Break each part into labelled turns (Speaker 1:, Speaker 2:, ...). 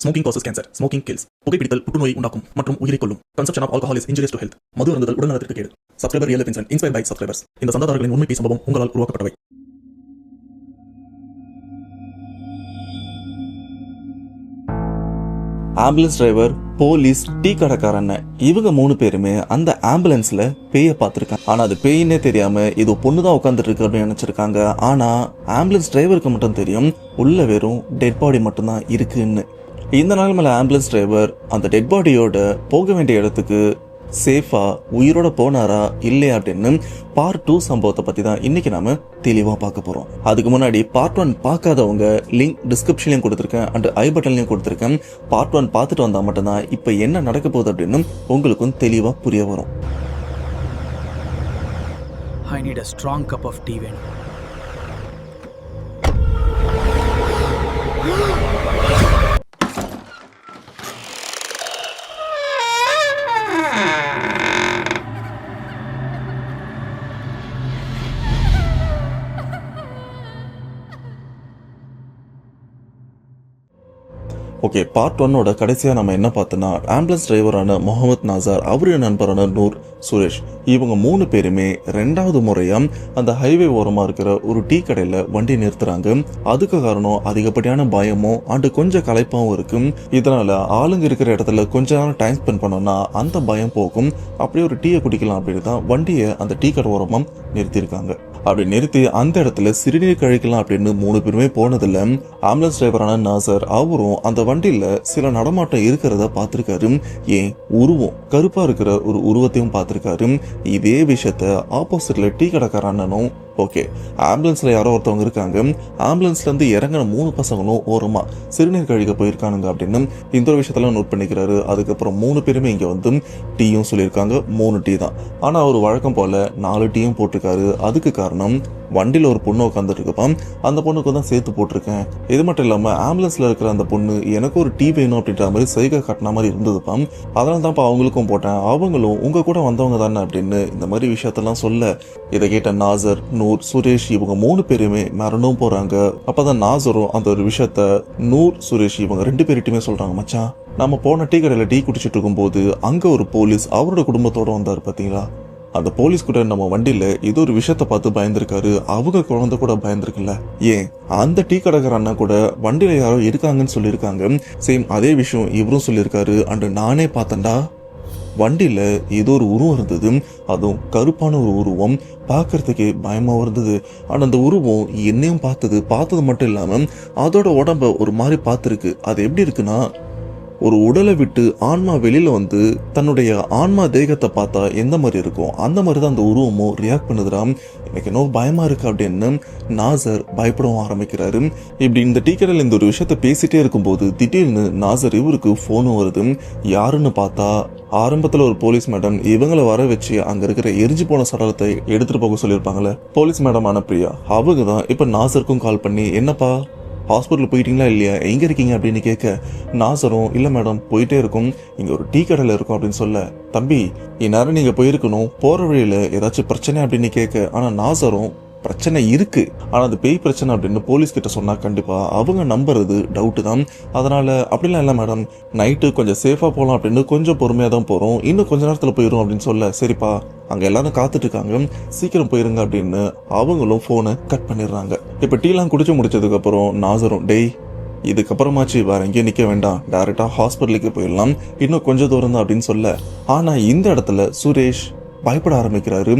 Speaker 1: Smoking causes cancer. Smoking kills. புகைப்பிடித்தல் புற்றுநோயை உண்டாக்கும் மற்றும் உயிரை கொல்லும். Consumption of alcohol is injurious to health. மது அருந்துதல் உடல்நலத்திற்கு கேடு. Subscriber Real Life Incident inspired by subscribers. இந்த சந்தாதாரர்களின் உண்மை சம்பவம் உங்களால் உருவாக்கப்பட்டவை.
Speaker 2: ஆம்புலன்ஸ் டிரைவர், போலீஸ், டீ கடைக்காரன் இவங்க 3 பேருமே அந்த ஆம்புலன்ஸ்ல பேய பார்த்திருக்காங்க. ஆனா அது பேயினே தெரியாம இது பொண்ணுதான் உட்காந்துட்டு இருக்கு அப்படின்னு நினைச்சிருக்காங்க. ஆனா ஆம்புலன்ஸ் டிரைவருக்கு மட்டும் தெரியும் உள்ள வெறும் டெட் பாடி மட்டும்தான் இருக்குன்னு. இந்த நாள் மேல ஆம்புலன்ஸ் டிரைவர் அந்த டெட் பாடியோட போக வேண்டிய இடத்துக்கு சேஃபா உயிரோட போனாரா இல்லையா அப்படின்னு பார்ட் 2 சம்பவத்தை பத்தி தான் இன்னைக்கு நாம தெளிவா பார்க்க போறோம். அதுக்கு முன்னாடி பார்ட் 1 பார்க்காதவங்க லிங்க் டிஸ்கிரிப்ஷன்லயும் கொடுத்துருக்கேன் அண்ட் ஐ பட்டன்லயும் கொடுத்துருக்கேன். பார்ட் 1 பார்த்துட்டு வந்தா மட்டும்தான் இப்ப என்ன நடக்க போகுது அப்படின்னு உங்களுக்கும் தெளிவா புரிய வரும்.
Speaker 3: I need a strong cup of tea வேணும்.
Speaker 2: ஓகே, பார்ட் 1 கடைசியா நம்ம என்ன பார்த்தோம்னா ஆம்புலன்ஸ் டிரைவரான முகமது நாசர், அவருடைய நண்பரான நூர், சுரேஷ் இவங்க 3 பேருமே 2வது முறையா அந்த ஹைவே ஓரமா இருக்கிற ஒரு டீ கடையில வண்டி நிறுத்துறாங்க. அதுக்கு காரணம் அதிகப்படியான பயமும் அண்டு கொஞ்சம் களைப்பாவும் இருக்கு. இதனால ஆளுங்க இருக்கிற இடத்துல கொஞ்ச நேரம் டைம் ஸ்பெண்ட் பண்ணோம்னா அந்த பயம் போகும். அப்படியே ஒரு டீயை குடிக்கலாம் அப்படின்னு தான் வண்டியை அந்த டீ கடை ஓரமா நிறுத்திருக்காங்க. அப்படி நிறுத்தி அந்த இடத்துல சிறுநீர் கழிக்கலாம் அப்படின்னு 3 பேருமே போனதில்ல. ஆம்புலன்ஸ் டிரைவரான நாசர் அவரும் அந்த வண்டியில சில நடமாட்டம் இருக்கிறத பார்த்திருக்காரு. ஏன் உருவம் கருப்பா இருக்கிற ஒரு உருவத்தையும் பார்த்திருக்காரு. இதே விஷயத்த ஆப்போசிட்ல டீ கடைக்கார அண்ணனும் ஓகே ஆம்புலன்ஸ்ல யாரோ ஒருத்தவங்க இருக்காங்க, ஆம்புலன்ஸ்ல இருந்து இறங்கின 3 பசங்களும் ஓரமா சிறுநீர் கழிக்க போயிருக்கானுங்க அப்படின்னு இந்த ஒரு விஷயத்தெல்லாம் நோட் பண்ணிக்கிறாரு. அதுக்கப்புறம் 3 பேருமே இங்க வந்து டீயும் சொல்லியிருக்காங்க. 3 டீ தான், ஆனா அவர் வழக்கம் போல 4 டீயும் போட்டிருக்காரு. அதுக்கு காரணம் வண்டியில ஒரு பொண்ணு உட்காந்துட்டு இருக்கப்பா, அந்த பொண்ணுக்கு தான் சேர்த்து போட்டிருக்கேன். இது மட்டும் இல்லாம ஆம்புலன்ஸ்ல இருக்கிற அந்த பொண்ணு எனக்கு ஒரு டீ வேணும் அப்படின்ற மாதிரி சைகை கட்டின மாதிரி இருந்ததுப்பா, அதனால தான்ப்பா அவங்களுக்கும் போட்டேன், அவங்களும் உங்க கூட வந்தவங்க தானே அப்படின்னு இந்த மாதிரி விஷயத்தெல்லாம் சொல்ல இதை கேட்ட நாசர், நூர், சுரேஷ் இவங்க 3 பேருமே மரணம் போறாங்க. அப்பதான் நாசரும் அந்த ஒரு விஷயத்த நூர், சுரேஷ் இவங்க 2 பேர்கிட்டயுமே சொல்றாங்க, மச்சான் நம்ம போன டீ கடையில டீ குடிச்சிட்டு இருக்கும் போது அங்க ஒரு போலீஸ் அவரோட குடும்பத்தோட வந்தாரு பாத்தீங்களா, அந்த போலீஸ் கூட நம்ம வண்டியில ஏதோ ஒரு விஷயத்த பார்த்து பயந்துருக்காரு, அவங்க குழந்தை கூட பயந்துருக்குல்ல, ஏன் அந்த டீ கடைக்கார அண்ணா கூட வண்டியில யாரோ இருக்காங்கன்னு சொல்லியிருக்காங்க. சேம் அதே விஷயம் இவரும் சொல்லியிருக்காரு. அண்ட் நானே பார்த்தேன்டா வண்டியில ஏதோ ஒரு உருவம் இருந்தது, அதுவும் கருப்பான ஒரு உருவம், பார்க்கறதுக்கே பயமா இருந்தது. ஆனா அந்த உருவம் என்னையும் பார்த்தது மட்டும் இல்லாம அதோட உடம்ப ஒரு மாதிரி பார்த்துருக்கு. அது எப்படி இருக்குன்னா, ஒரு உடலை விட்டு ஆன்மா வெளியில வந்து தன்னுடைய ஆன்மா தேகத்தை பார்த்தா எந்த மாதிரி இருக்கும் அந்த மாதிரி தான் அந்த உருவமும் ரியாக்ட் பண்ணுதுராம். எனக்கு என்ன பயமா இருக்கு அப்படின்னு நாசர் பயப்படவும் ஆரம்பிக்கிறாரு. இப்படி இந்த டீ கடையில் இந்த ஒரு விஷயத்த பேசிட்டே இருக்கும்போது திடீர்னு நாசர் இவருக்கு போனும் வருது. யாருன்னு பார்த்தா ஆரம்பத்துல ஒரு போலீஸ் மேடம் இவங்களை வர வச்சு அங்க இருக்கிற எரிஞ்சு போன சடலத்தை எடுத்துட்டு போக சொல்லியிருப்பாங்களே, போலீஸ் மேடம் அனுப்பியா அவங்க தான் இப்ப நாசருக்கும் கால் பண்ணி என்னப்பா ஹாஸ்பிட்டல் போயிட்டீங்களா இல்லையா, எங்க இருக்கீங்க அப்படின்னு கேட்க, நாசரும் இல்ல மேடம் போயிட்டே இருக்கும், இங்க ஒரு டீ கடையில இருக்கும் அப்படின்னு சொல்ல, தம்பி இந்நேரம் நீங்க போயிருக்கணும், போற வழியில ஏதாச்சும் பிரச்சனை அப்படின்னு கேட்க, ஆனா நாசரும் பிரச்சனை இருக்கு, ஆனா அது பேய் பிரச்சனை அப்படின்னு போலீஸ் கிட்ட சொன்னா கண்டிப்பா அவங்க நம்புறது டவுட் தான். அதனால அப்படிலாம் இல்ல மேடம், நைட்டு கொஞ்சம் சேஃபா போலாம் அப்படின்னு கொஞ்சம் பொறுமையா தான் போறோம், இன்னும் கொஞ்ச நேரத்துல போயிரும் அப்படின்னு சொல்ல, சரிப்பா அங்க எல்லாரும் காத்துட்டு இருக்காங்க, சீக்கிரம் போயிருங்க அப்படின்னு அவங்களும் போனை கட் பண்ணிடுறாங்க. இப்ப டீலாம் குடிச்சு முடிச்சதுக்கு அப்புறம் நாசரும், டேய் இதுக்கப்புறமாச்சு வேற எங்கேயும் நிக்க வேண்டாம், டைரக்டா ஹாஸ்பிட்டலுக்கு போயிடலாம், இன்னும் கொஞ்சம் தூரம் தான் அப்படின்னு சொல்ல, ஆனா இந்த இடத்துல சுரேஷ் பயப்பட ஆரம்பிக்கிறாரு.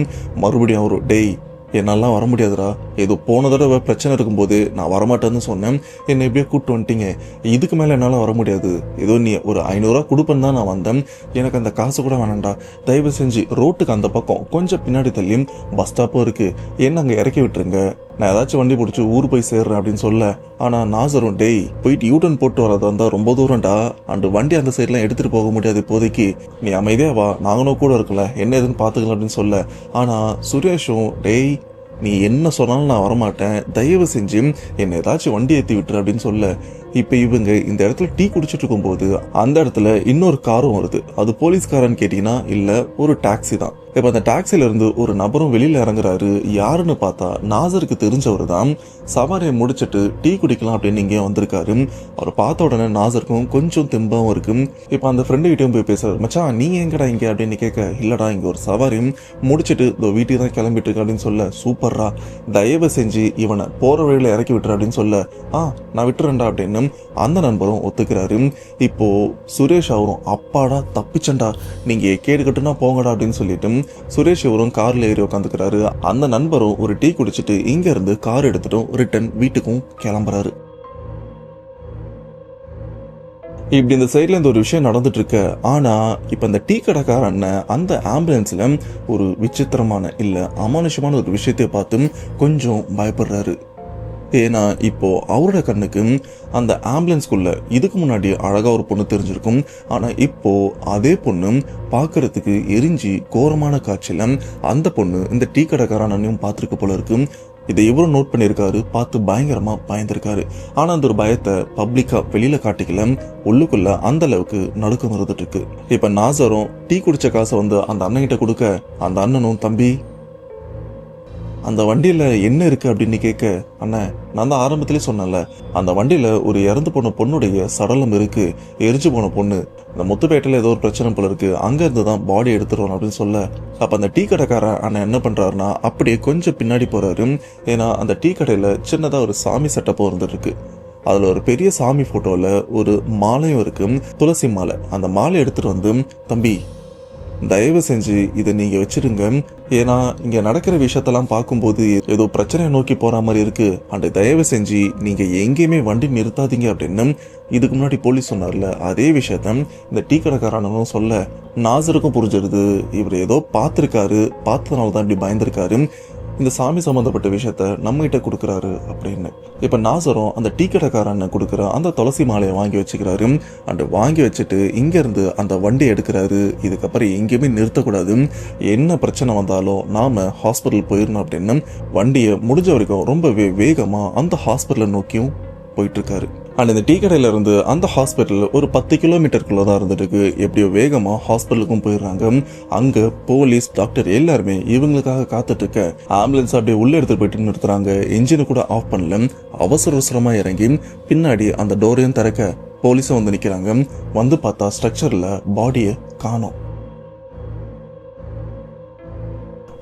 Speaker 2: மறுபடியும் அவரு, டேய் என்னாலாம் வர முடியாதுடா, ஏதோ போன தடவை பிரச்சனை இருக்கும்போது நான் வரமாட்டேன்னு சொன்னேன், என்னை எப்படியோ கூப்பிட்டு வந்துட்டீங்க, இதுக்கு மேலே என்னால் வர முடியாது, ஏதோ நீ ஒரு 500 ரூபா கொடுப்பேன்னு தான் நான் வந்தேன், எனக்கு அந்த காசு கூட வேணாண்டா, தயவு செஞ்சு ரோட்டுக்கு அந்த பக்கம் கொஞ்சம் பின்னாடி தள்ளியும் பஸ் ஸ்டாப்பும் இருக்கு, என்ன அங்கே இறக்கி விட்டுருங்க, நான் ஏதாச்சும் வண்டி பிடிச்சி ஊர் போய் சேர்றேன் அப்படின்னு சொல்ல, ஆனா நாசரும், டேய் போயிட்டு யூட்டன் போட்டு வரதா இருந்தா ரொம்ப தூரம்டா, அண்டு வண்டி அந்த சைட்லாம் எடுத்துட்டு போக முடியாது இப்போதைக்கு, நீ அமைதியா வா நாங்களும் கூட இருக்கல என்ன எதுன்னு பாத்துக்கலாம் அப்படின்னு சொல்ல, ஆனா சுரேஷும், டேய் நீ என்ன சொன்னாலும் நான் வரமாட்டேன், தயவு செஞ்சு என்னை ஏதாச்சும் வண்டி ஏற்றி விட்டுரு அப்படின்னு சொல்ல, இப்ப இவங்க இந்த இடத்துல டீ குடிச்சிட்டு இருக்கும்போது அந்த இடத்துல இன்னொரு காரும் வருது. அது போலீஸ்காரன்னு கேட்டீங்கன்னா இல்ல, ஒரு டாக்ஸி தான். இப்ப அந்த டாக்ஸில இருந்து ஒரு நபரும் வெளியில இறங்குறாரு. யாருன்னு பார்த்தா நாசருக்கு தெரிஞ்சவர் தான். சவாரியை முடிச்சிட்டு டீ குடிக்கலாம் அப்படின்னு இங்கே வந்திருக்காரு. அவர் பார்த்த உடனே நாசருக்கும் கொஞ்சம் தெம்பாவும் இருக்கு. இப்ப அந்த ஃப்ரெண்டு கிட்டயும் போய் பேசுறாரு. மச்சான் நீங்க எங்கடா இங்க அப்படின்னு கேட்க, இல்லடா இங்க ஒரு சவாரி முடிச்சிட்டு இதோ வீட்டுக்கு தான் கிளம்பிட்டு இருக்கு அப்படின்னு சொல்ல, சூப்பர்ரா, தயவு செஞ்சு இவனை போற வழியில இறக்கி விட்டுற அப்படின்னு சொல்ல, நான் விட்டுறேன்டா அப்படின்னு அந்த நண்பரும் ஒத்துக்கிறாரு. இப்போ சுரேஷ் அவரும், அப்பாடா தப்பிச்சண்டா, நீங்க கேடு கட்டுனா போங்கடா அப்படின்னு சொல்லிட்டு சுரேஷ் இவரும் கார்ல ஏறி உட்காந்துக்கிறாரு. அந்த நண்பரும் ஒரு டீ குடிச்சிட்டு இங்க இருந்து கார் எடுத்துட்டும் ரிட்டர்ன் வீட்டுக்கும் கிளம்புறாரு. இப்படி இந்த சைட்ல இந்த ஒரு விஷயம் நடந்துட்டு இருக்கு. ஆனா இப்ப இந்த டீ கடைக்கார அண்ணன் அந்த ஆம்புலன்ஸ்ல ஒரு விசித்திரமான இல்ல அமானுஷமான ஒரு விஷயத்தை பார்த்து கொஞ்சம் பயப்படுறாரு. ஏன்னா இப்போ அவரோட கண்ணுக்கு அந்த ஆம்புலன்ஸ்குள்ள இதுக்கு முன்னாடி அழகா ஒரு பொண்ணு தெரிஞ்சிருக்கும். ஆனா இப்போ அதே பொண்ணு பார்க்கறதுக்கு எரிஞ்சு கோரமான காட்சியில அந்த பொண்ணு இந்த டீ கடைக்காரனையும் பார்த்துருக்கு போல இருக்கு. இதை இவரும் நோட் பண்ணியிருக்காரு. பார்த்து பயங்கரமா பயந்துருக்காரு. ஆனா அந்த ஒரு பயத்தை பப்ளிக்கா வெளியில காட்டிக்கல. உள்ளுக்குள்ள அந்த அளவுக்கு நடுக்கம் இருந்துட்டு இருக்கு. இப்ப நாசரும் டீ குடிச்ச காசை அந்த அண்ணன் கிட்ட கொடுக்க, அந்த அண்ணனும் தம்பி அந்த வண்டியில என்ன இருக்கு அப்படின்னு கேட்க, அண்ணன் நான் தான் ஆரம்பத்திலே சொன்னேன்ல, அந்த வண்டியில ஒரு இறந்து போன பொண்ணுடைய சடலம் இருக்கு, எரிஞ்சு போன பொண்ணு, இந்த முத்துப்பேட்டையில ஏதோ ஒரு பிரச்சனை போல இருக்கு, அங்க இருந்து தான் பாடி எடுத்துருவோம் அப்படின்னு சொல்ல, அப்ப அந்த டீ கடைக்காரன் அண்ணன் என்ன பண்றாருன்னா அப்படியே கொஞ்சம் பின்னாடி போறாரு. ஏன்னா அந்த டீ கடையில சின்னதா ஒரு சாமி செட்டப்பும் இருந்துட்டு இருக்கு. அதுல ஒரு பெரிய சாமி போட்டோல ஒரு மாலையும் இருக்கு, துளசி மாலை. அந்த மாலை எடுத்துட்டு தம்பி தயவு செஞ்சு இதை நீங்க வச்சிருங்க. ஏன்னா இங்க நடக்கிற விஷயத்தெல்லாம் பார்க்கும்போது ஏதோ பிரச்சனையை நோக்கி போற மாதிரி இருக்கு. அண்ட் தயவு செஞ்சு நீங்க எங்கேயுமே வண்டி நிறுத்தாதீங்க அப்படின்னு இதுக்கு முன்னாடி போலீஸ் சொன்னார்ல, அதே விஷயத்த இந்த டீ கடைக்காரனும் சொல்ல நாசருக்கும் புரிஞ்சிருது. இவர் ஏதோ பார்த்திருக்காரு, பார்த்ததுனால தான் இப்படி பயந்துருக்காரு. இந்த சாமி சம்பந்தப்பட்ட விஷயத்த நம்ம கிட்ட கொடுக்குறாரு அப்படின்னு. இப்ப நாசரும் அந்த டீ கடைக்காரன் கொடுக்குற அந்த துளசி மாலையை வாங்கி வச்சுக்கிறாரு. அண்ட் வாங்கி வச்சுட்டு இங்க இருந்து அந்த வண்டி எடுக்கிறாரு. இதுக்கப்புறம் எங்கேயுமே நிறுத்தக்கூடாது, என்ன பிரச்சனை வந்தாலும் நாம ஹாஸ்பிட்டல் போயிடணும் அப்படின்னு வண்டியை முடிஞ்ச வரைக்கும் ரொம்ப வேகமா அந்த ஹாஸ்பிட்டலை நோக்கியும் போயிட்டு இருக்காரு. அண்ட் இந்த டீ கடையில இருந்து அந்த ஹாஸ்பிட்டல் ஒரு 10 கிலோமீட்டருக்குள்ள தான் இருந்துட்டு இருக்கு. எப்படியோ வேகமா ஹாஸ்பிட்டலுக்கும் போயிடுறாங்க. அங்க போலீஸ் டாக்டர் எல்லாருமே இவங்களுக்காக காத்துட்டு இருக்க ஆம்புலன்ஸ் அப்படியே உள்ள எடுத்துட்டு போயிட்டு நிறுத்துறாங்க. இன்ஜினை கூட ஆஃப் பண்ணல, அவசர அவசரமா இறங்கி பின்னாடி அந்த டோரையும் திறக்க போலீஸும் நிக்கிறாங்க. பார்த்தா ஸ்ட்ரக்சர்ல பாடியை காணோம்.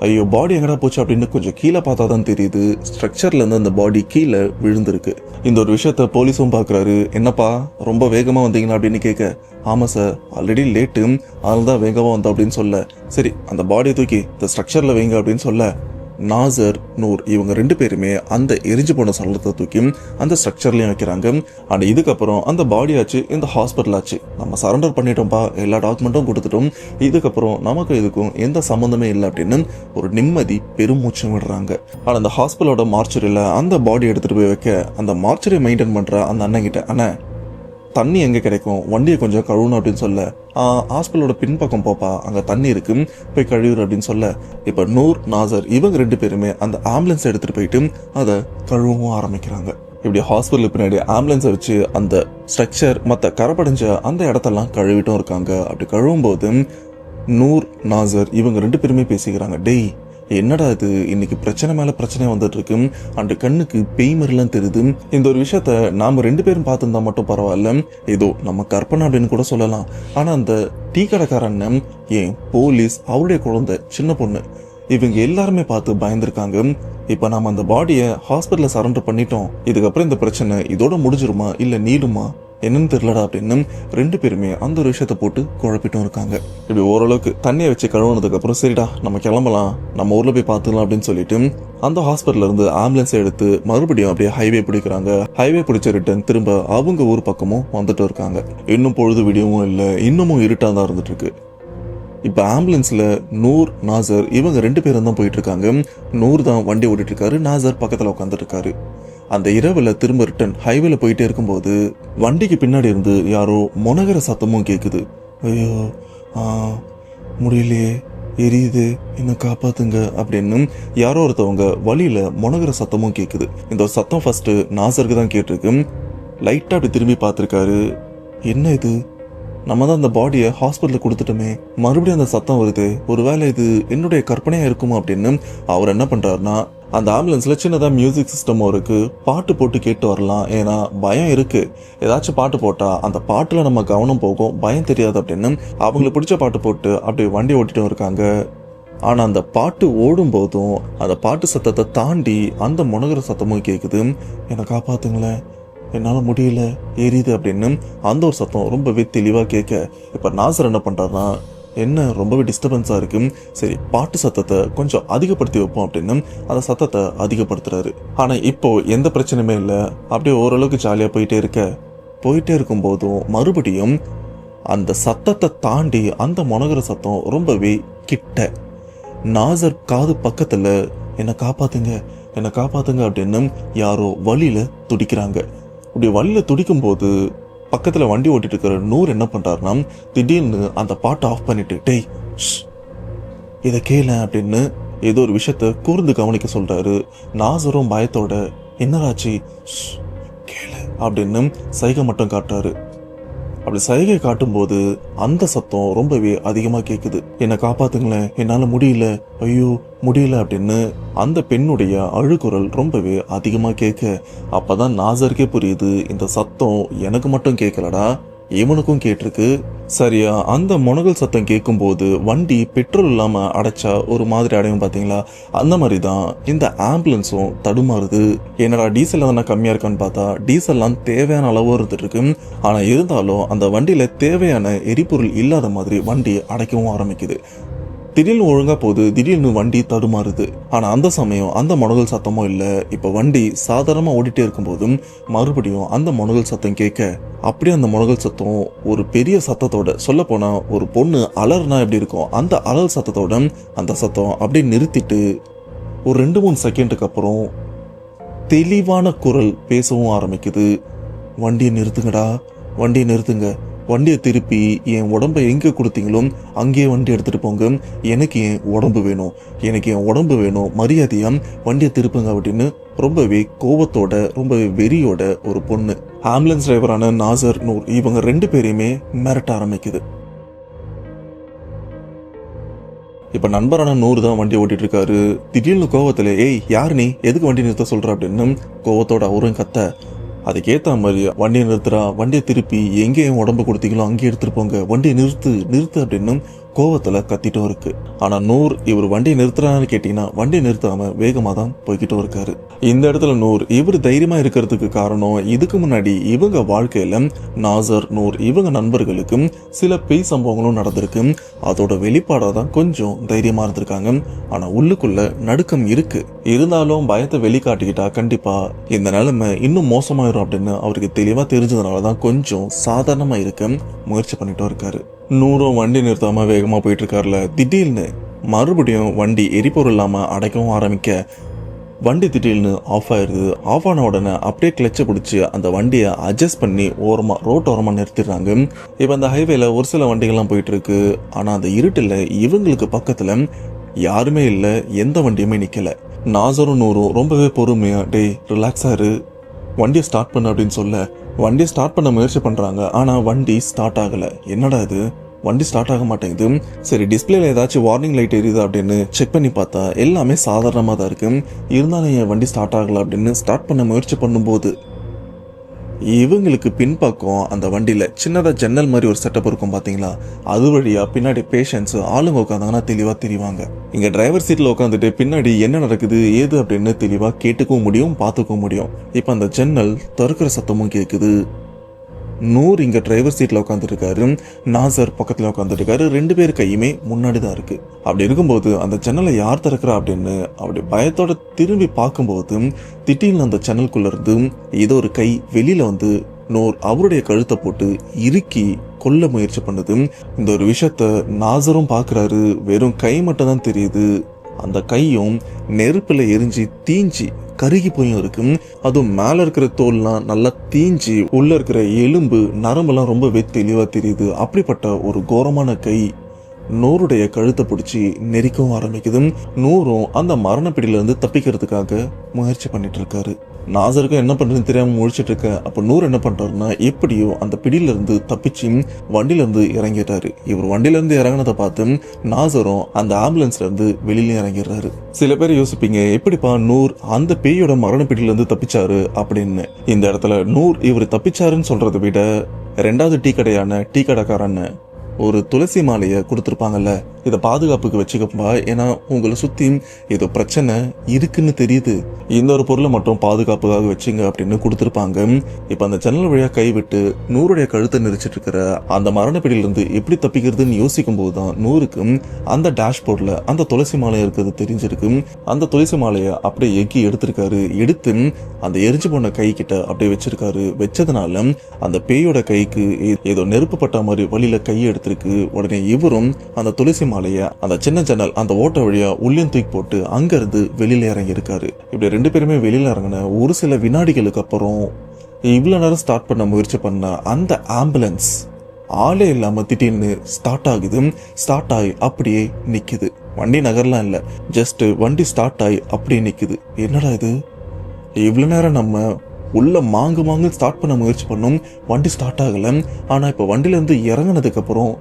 Speaker 2: ஐயோ பாடி எங்கடா போச்சு அப்படின்னு கொஞ்சம் கீழே பார்த்தா தான் தெரியுது, ஸ்ட்ரக்சர்ல இருந்து அந்த பாடி கீழே விழுந்திருக்கு. இந்த ஒரு விஷயத்த போலீஸும் பாக்குறாரு. என்னப்பா ரொம்ப வேகமா வந்தீங்களா அப்படின்னு கேட்க, ஆமா சார் ஆல்ரெடி லேட்டு, அதனால தான் வேகமா வந்தோம் அப்படின்னு சொல்ல, சரி அந்த பாடியை தூக்கி இந்த ஸ்ட்ரக்சர்ல வைங்க அப்படின்னு சொல்ல, நாசர் நூர் இவங்க 2 பேருமே அந்த எரிஞ்சு போன சடலத்தை தூக்கி அந்த ஸ்ட்ரக்சர்லயும் வைக்கிறாங்க. அண்ட் இதுக்கப்புறம் அந்த பாடி ஆச்சு, இந்த ஹாஸ்பிட்டல் ஆச்சு, நம்ம சரண்டர் பண்ணிட்டோம்ப்பா, எல்லா டாக்குமெண்ட்டும் கொடுத்துட்டோம், இதுக்கப்புறம் நமக்கு இதுக்கும் எந்த சம்பந்தமே இல்லை அப்படின்னு ஒரு நிம்மதி பெருமூச்சு விடுறாங்க. ஆனா அந்த ஹாஸ்பிட்டலோட மார்ச்சரியில அந்த பாடி எடுத்துட்டு போய் வைக்க, அந்த மார்ச்சரி மெயின்டைன் பண்ற அந்த அண்ணன் கிட்ட, அண்ணா தண்ணி எங்க கிடைக்கும், வண்டியை கொஞ்சம் கழுவணும் அப்படின்னு சொல்ல, ஹாஸ்பிட்டலோட பின்பக்கம் போப்பா, அங்க தண்ணி இருக்கு, போய் கழுவுற அப்படின்னு சொல்ல, இப்ப நூர் நாசர் இவங்க 2 பேருமே அந்த ஆம்புலன்ஸ் எடுத்துட்டு போயிட்டு அதை கழுவவும் ஆரம்பிக்கிறாங்க. இப்படி ஹாஸ்பிட்டல் பின்னாடி ஆம்புலன்ஸை வச்சு அந்த ஸ்ட்ரக்சர் மற்ற கரப்படைஞ்ச அந்த இடத்தெல்லாம் கழுவிட்டும் இருக்காங்க. அப்படி கழுவும் போது நூர் நாசர் இவங்க 2 பேருமே பேசிக்கிறாங்க, டேய் என்னடா இது இன்னைக்கு பிரச்சனை மேல பிரச்சனை வந்துட்டு இருக்கு, அந்த கண்ணுக்கு பேய் மாதிரிலாம் தெரியுது, இந்த ஒரு விஷயத்த நாம 2 பேரும் பார்த்துருந்தா மட்டும் பரவாயில்ல, ஏதோ நம்ம கற்பனை அப்படின்னு கூட சொல்லலாம். ஆனா அந்த டீ கடைக்காரன், ஏன் போலீஸ், அவருடைய குழந்தை, சின்ன பொண்ணு, இவங்க எல்லாருமே பார்த்து பயந்துருக்காங்க. இப்ப நாம அந்த பாடியை ஹாஸ்பிட்டல்ல சரண்டர் பண்ணிட்டோம், இதுக்கப்புறம் இந்த பிரச்சனை இதோட முடிஞ்சிருமா இல்ல நீடுமா என்னன்னு தெரியலடா அப்படின்னு 2 பேருமே அந்த ஒரு விஷயத்த போட்டு குழப்பிட்டும் இருக்காங்க. இப்படி ஓரளவுக்கு தண்ணியை வச்சு கழுவுனதுக்கு அப்புறம் சரிடா நம்ம கிளம்பலாம், நம்ம ஊர்ல போய் பார்த்துக்கலாம் அப்படின்னு சொல்லிட்டு அந்த ஹாஸ்பிட்டல்ல இருந்து ஆம்புலன்ஸ் எடுத்து மறுபடியும் அப்படியே ஹைவே பிடிக்கிறாங்க. ஹைவே பிடிச்ச ரிட்டர்ன் திரும்ப அவங்க ஊர் பக்கமும் வந்துட்டு இருக்காங்க. இன்னும் பொழுது விடியவும் இல்லை, இன்னமும் இருட்டா தான் இருந்துட்டு இருக்கு. இப்ப ஆம்புலன்ஸ்ல நூர் நாசர் இவங்க 2 பேரும் தான் போயிட்டு இருக்காங்க. நூர் தான் வண்டி ஓட்டிட்டு இருக்காரு, நாசர் பக்கத்துல உட்காந்துட்டு இருக்காரு. அந்த இரவுல திரும்ப ரிட்டர்ன் ஹைவேல போயிட்டே இருக்கும்போது வண்டிக்கு பின்னாடி இருந்து யாரோ முனகிற சத்தமும் கேக்குது. ஐயோ முடியலையே, எரியுது, என்ன காப்பாத்துங்க அப்படின்னு யாரோ ஒருத்தவங்க வழியில முனகிற சத்தமும் கேக்குது. இந்த சத்தம் ஃபர்ஸ்ட் நாசருக்கு தான் கேட்டிருக்கு. லைட்டா அப்படி திரும்பி பார்த்துருக்காரு. என்ன இது, நம்ம தான் அந்த பாடியை ஹாஸ்பிட்டலில் கொடுத்துட்டோமே, மறுபடியும் அந்த சத்தம் வருது, ஒருவேளை இது என்னுடைய கற்பனையா இருக்குமா அப்படின்னு அவர் என்ன பண்றாருன்னா, அந்த ஆம்புலன்ஸ்ல சின்னதா மியூசிக் சிஸ்டமும் இருக்கு, பாட்டு போட்டு கேட்டு வரலாம். ஏன்னா பயம் இருக்கு, ஏதாச்சும் பாட்டு போட்டா அந்த பாட்டுல நம்ம கவனம் போகும், பயம் தெரியாது அப்படின்னு அவங்களுக்கு பிடிச்ச பாட்டு போட்டு அப்படியே வண்டி ஓட்டிட்டும் இருக்காங்க. ஆனா அந்த பாட்டு ஓடும் போதும் அந்த பாட்டு சத்தத்தை தாண்டி அந்த முனகிற சத்தமும் கேக்குது. என்னை காப்பாத்துங்களேன், என்னால முடியல, எரியுது அப்படின்னு அந்த ஒரு சத்தம் ரொம்பவே தெளிவா கேட்க, இப்ப நாசர் என்ன பண்றாருன்னா, என்ன ரொம்பவே டிஸ்டர்பன்ஸா இருக்கு, சரி பாட்டு சத்தத்தை கொஞ்சம் அதிகப்படுத்தி வைப்போம் அப்படின்னு அந்த சத்தத்தை அதிகப்படுத்துறாரு. ஆனா இப்போ எந்த பிரச்சனையுமே இல்லை, அப்படியே ஓரளவுக்கு ஜாலியா போயிட்டே இருக்கும் போதும் மறுபடியும் அந்த சத்தத்தை தாண்டி அந்த முனகிற சத்தம் ரொம்பவே கிட்ட. நாசர் காது பக்கத்துல என்னை காப்பாத்துங்க அப்படின்னு யாரோ வழியில துடிக்கிறாங்க. அப்படி வழியில துடிக்கும் போது பக்கத்துல வண்டி ஓட்டிட்டு இருக்கிற நூர் என்ன பண்றாருன்னா, திடீர்னு அந்த பாட்டை ஆஃப் பண்ணிட்டு, டேய் இதை கேள அப்படின்னு ஏதோ ஒரு விஷயத்த கூர்ந்து கவனிக்க சொல்றாரு. நாசரும் பயத்தோட என்னராச்சு கேள அப்படின்னு சைகை மட்டும் காட்டுறாரு. அப்படி சைகை காட்டும்போது அந்த சத்தம் ரொம்பவே அதிகமா கேக்குது. என்னை காப்பாத்துங்களேன், என்னால முடியல, ஐயோ முடியல அப்படின்னு அந்த பெண்ணுடைய அழுகுரல் ரொம்பவே அதிகமா கேட்க, அப்பதான் நாசருக்கே புரியுது, இந்த சத்தம் எனக்கு மட்டும் கேட்கலடா, இவனுக்கும் கேட்டிருக்கு. சரியா அந்த முனகல் சத்தம் கேட்கும் போது வண்டி பெட்ரோல் இல்லாம அடைச்சா ஒரு மாதிரி அடையும் பாத்தீங்களா, அந்த மாதிரி தான் இந்த ஆம்புலன்ஸும் தடுமாறுது. என்னடா டீசல் எதனா கம்மியா இருக்கான்னு பார்த்தா டீசல்லாம் தேவையான அளவு இருந்துட்டு இருக்கு. ஆனா இருந்தாலும் அந்த வண்டியில தேவையான எரிபொருள் இல்லாத மாதிரி வண்டி அடைக்கவும் ஆரம்பிக்குது. திடீர்னு ஒழுங்கா போகுது, திடீர்னு வண்டி தடுமாறுது. ஆனா அந்த சமயம் அந்த முனகல் சத்தமும் இல்ல. இப்ப வண்டி சாதாரணமா ஓடிட்டே இருக்கும் போதும் மறுபடியும் அந்த முனகல் சத்தம் கேட்க, அப்படியே அந்த முனகல் சத்தம் ஒரு பெரிய சத்தத்தோட, சொல்ல போனா ஒரு பொண்ணு அலர்னா எப்படி இருக்கும் அந்த அலர் சத்தத்தோட அந்த சத்தம் அப்படியே நிறுத்திட்டு ஒரு 2-3 செகண்டுக்கு அப்புறம் தெளிவான குரல் பேசவும் ஆரம்பிக்குது. வண்டியை நிறுத்துங்கடா, வண்டியை நிறுத்துங்க, வண்டியை திருப்பி என் உடம்பை எங்கே கொடுத்தீங்களோ அங்கேயே வண்டி எடுத்துட்டு போங்க, எனக்கு என் உடம்பு வேணும், மரியாதையா வண்டியை திருப்புங்க அப்படின்னு ரொம்பவே கோபத்தோட ரொம்பவே வெறியோட ஒரு பொண்ணு ஆம்புலன்ஸ் டிரைவரான நாசர், நூர் இவங்க 2 பேரையுமே மிரட்ட ஆரம்பிக்குது. இப்ப நண்பரான நூறு தான் வண்டி ஓட்டிட்டு இருக்காரு. திடீர்னு கோவத்துல, ஏய் யார் நீ, எதுக்கு வண்டி நிறுத்த சொல்ற அப்படின்னு கோவத்தோட அவரும் கத்த, அதுக்கேற்ற மாதிரி வண்டியை நிறுத்துறா, வண்டியை திருப்பி எங்கே என் உடம்பு கொடுத்தீங்களோ அங்கே எடுத்துட்டு போங்க, வண்டியை நிறுத்து அப்படின்னு கோவத்துல கத்திட்டும் இருக்கு. ஆனா நூர் இவர் வண்டியை நிறுத்துறான்னு கேட்டீங்கன்னா வண்டியை நிறுத்தாம வேகமா தான் போய்கிட்டும் இருக்காரு. இந்த இடத்துல நூர் இவர் தைரியமா இருக்கிறதுக்கு காரணம், இதுக்கு முன்னாடி இவங்க வாழ்க்கையில நாசர், நூர் இவங்க நண்பர்களுக்கு சில பேய் சம்பவங்களும் நடந்திருக்கு. அதோட வெளிப்பாடா தான் கொஞ்சம் தைரியமா இருந்திருக்காங்க. ஆனா உள்ளுக்குள்ள நடுக்கம் இருக்கு. இருந்தாலும் பயத்தை வெளிக்காட்டிக்கிட்டா கண்டிப்பா இந்த நிலைமை இன்னும் மோசமாயிரும் அப்படின்னு அவருக்கு தெளிவா தெரிஞ்சதுனாலதான் கொஞ்சம் சாதாரணமா இருக்க முயற்சி பண்ணிட்டும் இருக்காரு. நூறும் வண்டி நிறுத்தாம வேகமா போயிட்டு இருக்காருல, திடீர்னு மறுபடியும் வண்டி எரிபொருள் இல்லாம அடைக்கவும் ஆரம்பிக்க, வண்டி திடீர்னு ஆஃப் ஆயிருது. ஆஃப் ஆன உடனே அப்படியே கிளச்சை பிடிச்சி அந்த வண்டியை அட்ஜஸ்ட் பண்ணி ரோட்டோரமா நிறுத்திடுறாங்க. இப்ப அந்த ஹைவேல ஒரு சில வண்டிகள்லாம் போயிட்டு இருக்கு. ஆனா அந்த இருட்டுல இவங்களுக்கு பக்கத்துல யாருமே இல்லை, எந்த வண்டியுமே நிக்கல. நாசரும் நூறும் ரொம்பவே பொறுமையா, டேய் ரிலாக்ஸா இரு, வண்டியை ஸ்டார்ட் பண்ணு அப்படின்னு சொல்ல வண்டியை ஸ்டார்ட் பண்ண முயற்சி பண்றாங்க. ஆனா வண்டி ஸ்டார்ட் ஆகல. என்னடா இது, வண்டி ஸ்டார்ட் ஆக மாட்டேங்குது. சரி டிஸ்பிளேல ஏதாச்சும் வார்னிங் லைட் எரியுது அப்படின்னு செக் பண்ணி பார்த்தா எல்லாமே சாதாரணமா தான் இருக்கு. இருந்தாலும் என் வண்டி ஸ்டார்ட் ஆகல அப்படின்னு ஸ்டார்ட் பண்ண முயற்சி பண்ணும்போது இவங்களுக்கு பின்பக்கம் அந்த வண்டியில சின்னதா ஜன்னல் மாதிரி ஒரு செட்டப் இருக்கும் பாத்தீங்களா, அது வழியா பின்னாடி பேஷண்ட்ஸ் ஆளுங்க உட்காந்தாங்கன்னா தெளிவா தெரிவாங்க. இங்க டிரைவர் சீட்ல உட்காந்துட்டு பின்னாடி என்ன நடக்குது ஏது அப்படின்னு தெளிவா கேட்டுக்கவும் முடியும், பார்த்துக்கவும் முடியும். இப்ப அந்த ஜன்னல் திறக்கிற சத்தமும் கேக்குது. நூர் இங்க டிரைவர் சீட்ல உட்காந்துட்டு இருக்காரு, நாசர் பக்கத்துல உட்காந்துட்டு இருக்காரு. 2 பேர் கையுமே முன்னாடி தான் இருக்கு. அப்படி இருக்கும்போது அந்த ஜன்னலை யார் திறக்கிறா அப்படின்னு அப்படி பயத்தோட திரும்பி பார்க்கும்போது திடீர்னு அந்த ஜன்னலுக்குள்ள இருந்து ஏதோ ஒரு கை வெளியில வந்து நூர் அவருடைய கழுத்தை போட்டு இறுக்கி கொல்ல முயற்சி பண்ணுது. இந்த ஒரு விஷயத்த நாசரும் பாக்குறாரு. வெறும் கை மட்டும் தான் தெரியுது. அந்த கையும் நெருப்புல எரிஞ்சு தீஞ்சி கருகி போயும் இருக்கு. அதுவும் மேல இருக்கிற தோல்லாம் நல்லா தீஞ்சி உள்ள இருக்கிற எலும்பு நரம்பெல்லாம் ரொம்பவே தெளிவா தெரியுது. அப்படிப்பட்ட ஒரு கோரமான கை நூருடைய கழுத்தை பிடிச்சி நெரிக்கவும் ஆரம்பிக்குது. நூறும் அந்த மரண பிடியில இருந்து தப்பிக்கிறதுக்காக முயற்சி பண்ணிட்டு இருக்காரு. நாசருக்கும் என்ன பண்றதுன்னு தெரியாம முழிச்சிட்டு இருக்க. அப்ப நூர் என்ன பண்றாருன்னா எப்படியோ அந்த பிடியில இருந்து தப்பிச்சு வண்டியில இருந்து இறங்கிட்டாரு. இவர் வண்டியில இருந்து இறங்கினதை பார்த்து நாசரும் அந்த ஆம்புலன்ஸ்ல இருந்து வெளியில இறங்கிடுறாரு. சில பேர் யோசிப்பீங்க, எப்படிப்பா நூர் அந்த பேயோட மரண பிடியில இருந்து தப்பிச்சாரு அப்படின்னு. இந்த இடத்துல நூர் இவர் தப்பிச்சாருன்னு சொல்றதை விட ரெண்டாவது டீ கடைக்காரன் ஒரு துளசி மாலையை கொடுத்துருப்பாங்கல்ல, இதை பாதுகாப்புக்கு வச்சுக்கப்பா, ஏன்னா உங்களை சுத்தி ஏதோ பிரச்சனை இருக்குன்னு தெரியுது, இந்த ஒரு பொருளை மட்டும் பாதுகாப்புக்காக வச்சுங்க அப்படின்னு கொடுத்துருப்பாங்க. இப்ப அந்த ஜன்னல் வழியா கைவிட்டு நூறுடைய கழுத்தை நெரிச்சிட்டு இருக்கிற அந்த மரணப்பிடியிலிருந்து எப்படி தப்பிக்கிறதுன்னு யோசிக்கும் போதுதான் நூறுக்கு அந்த டேஷ்போர்ட்ல அந்த துளசி மாலை இருக்கிறது தெரிஞ்சிருக்கு. அந்த துளசி மாலையை அப்படியே எக்கி எடுத்திருக்காரு. எடுத்து அந்த எரிஞ்சு போன கை கிட்ட அப்படியே வச்சிருக்காரு. வச்சதுனால அந்த பேயோட கைக்கு ஏதோ நெருப்பு பட்ட மாதிரி வழியில கையை எடுத்திருக்கு. உடனே இவரும் அந்த துளசி மாலைய அந்த சின்ன ஜன்னல் அந்த ஓட்ட வழியா உள்ளேயும் தூக்கி போட்டு அங்க இருந்து வெளியில இறங்கி இருக்காரு. இப்படி ரெண்டு பேருமே வெளியில இறங்கின ஒரு சில வினாடிகளுக்கு அப்புறம் இவ்வளவு நேரம் ஸ்டார்ட் பண்ண முயற்சி பண்ண அந்த ஆம்புலன்ஸ் ஆளே இல்லாம திடீர்னு ஸ்டார்ட் ஆகுது. ஸ்டார்ட் ஆகி அப்படியே நிக்குது. வண்டி நகர்லாம் இல்ல, ஜஸ்ட் வண்டி ஸ்டார்ட் ஆகி அப்படியே நிக்குது. என்னடா இது, இவ்வளவு நேரம் நம்ம உள்ள மாங்கு ஸ்டார்ட் பண்ண முயற்சி பண்ணோம், வண்டி ஸ்டார்ட் ஆகல. ஆனா இப்ப வண்டியில இருந்து இறங்கினதுக்கு அப்புறம்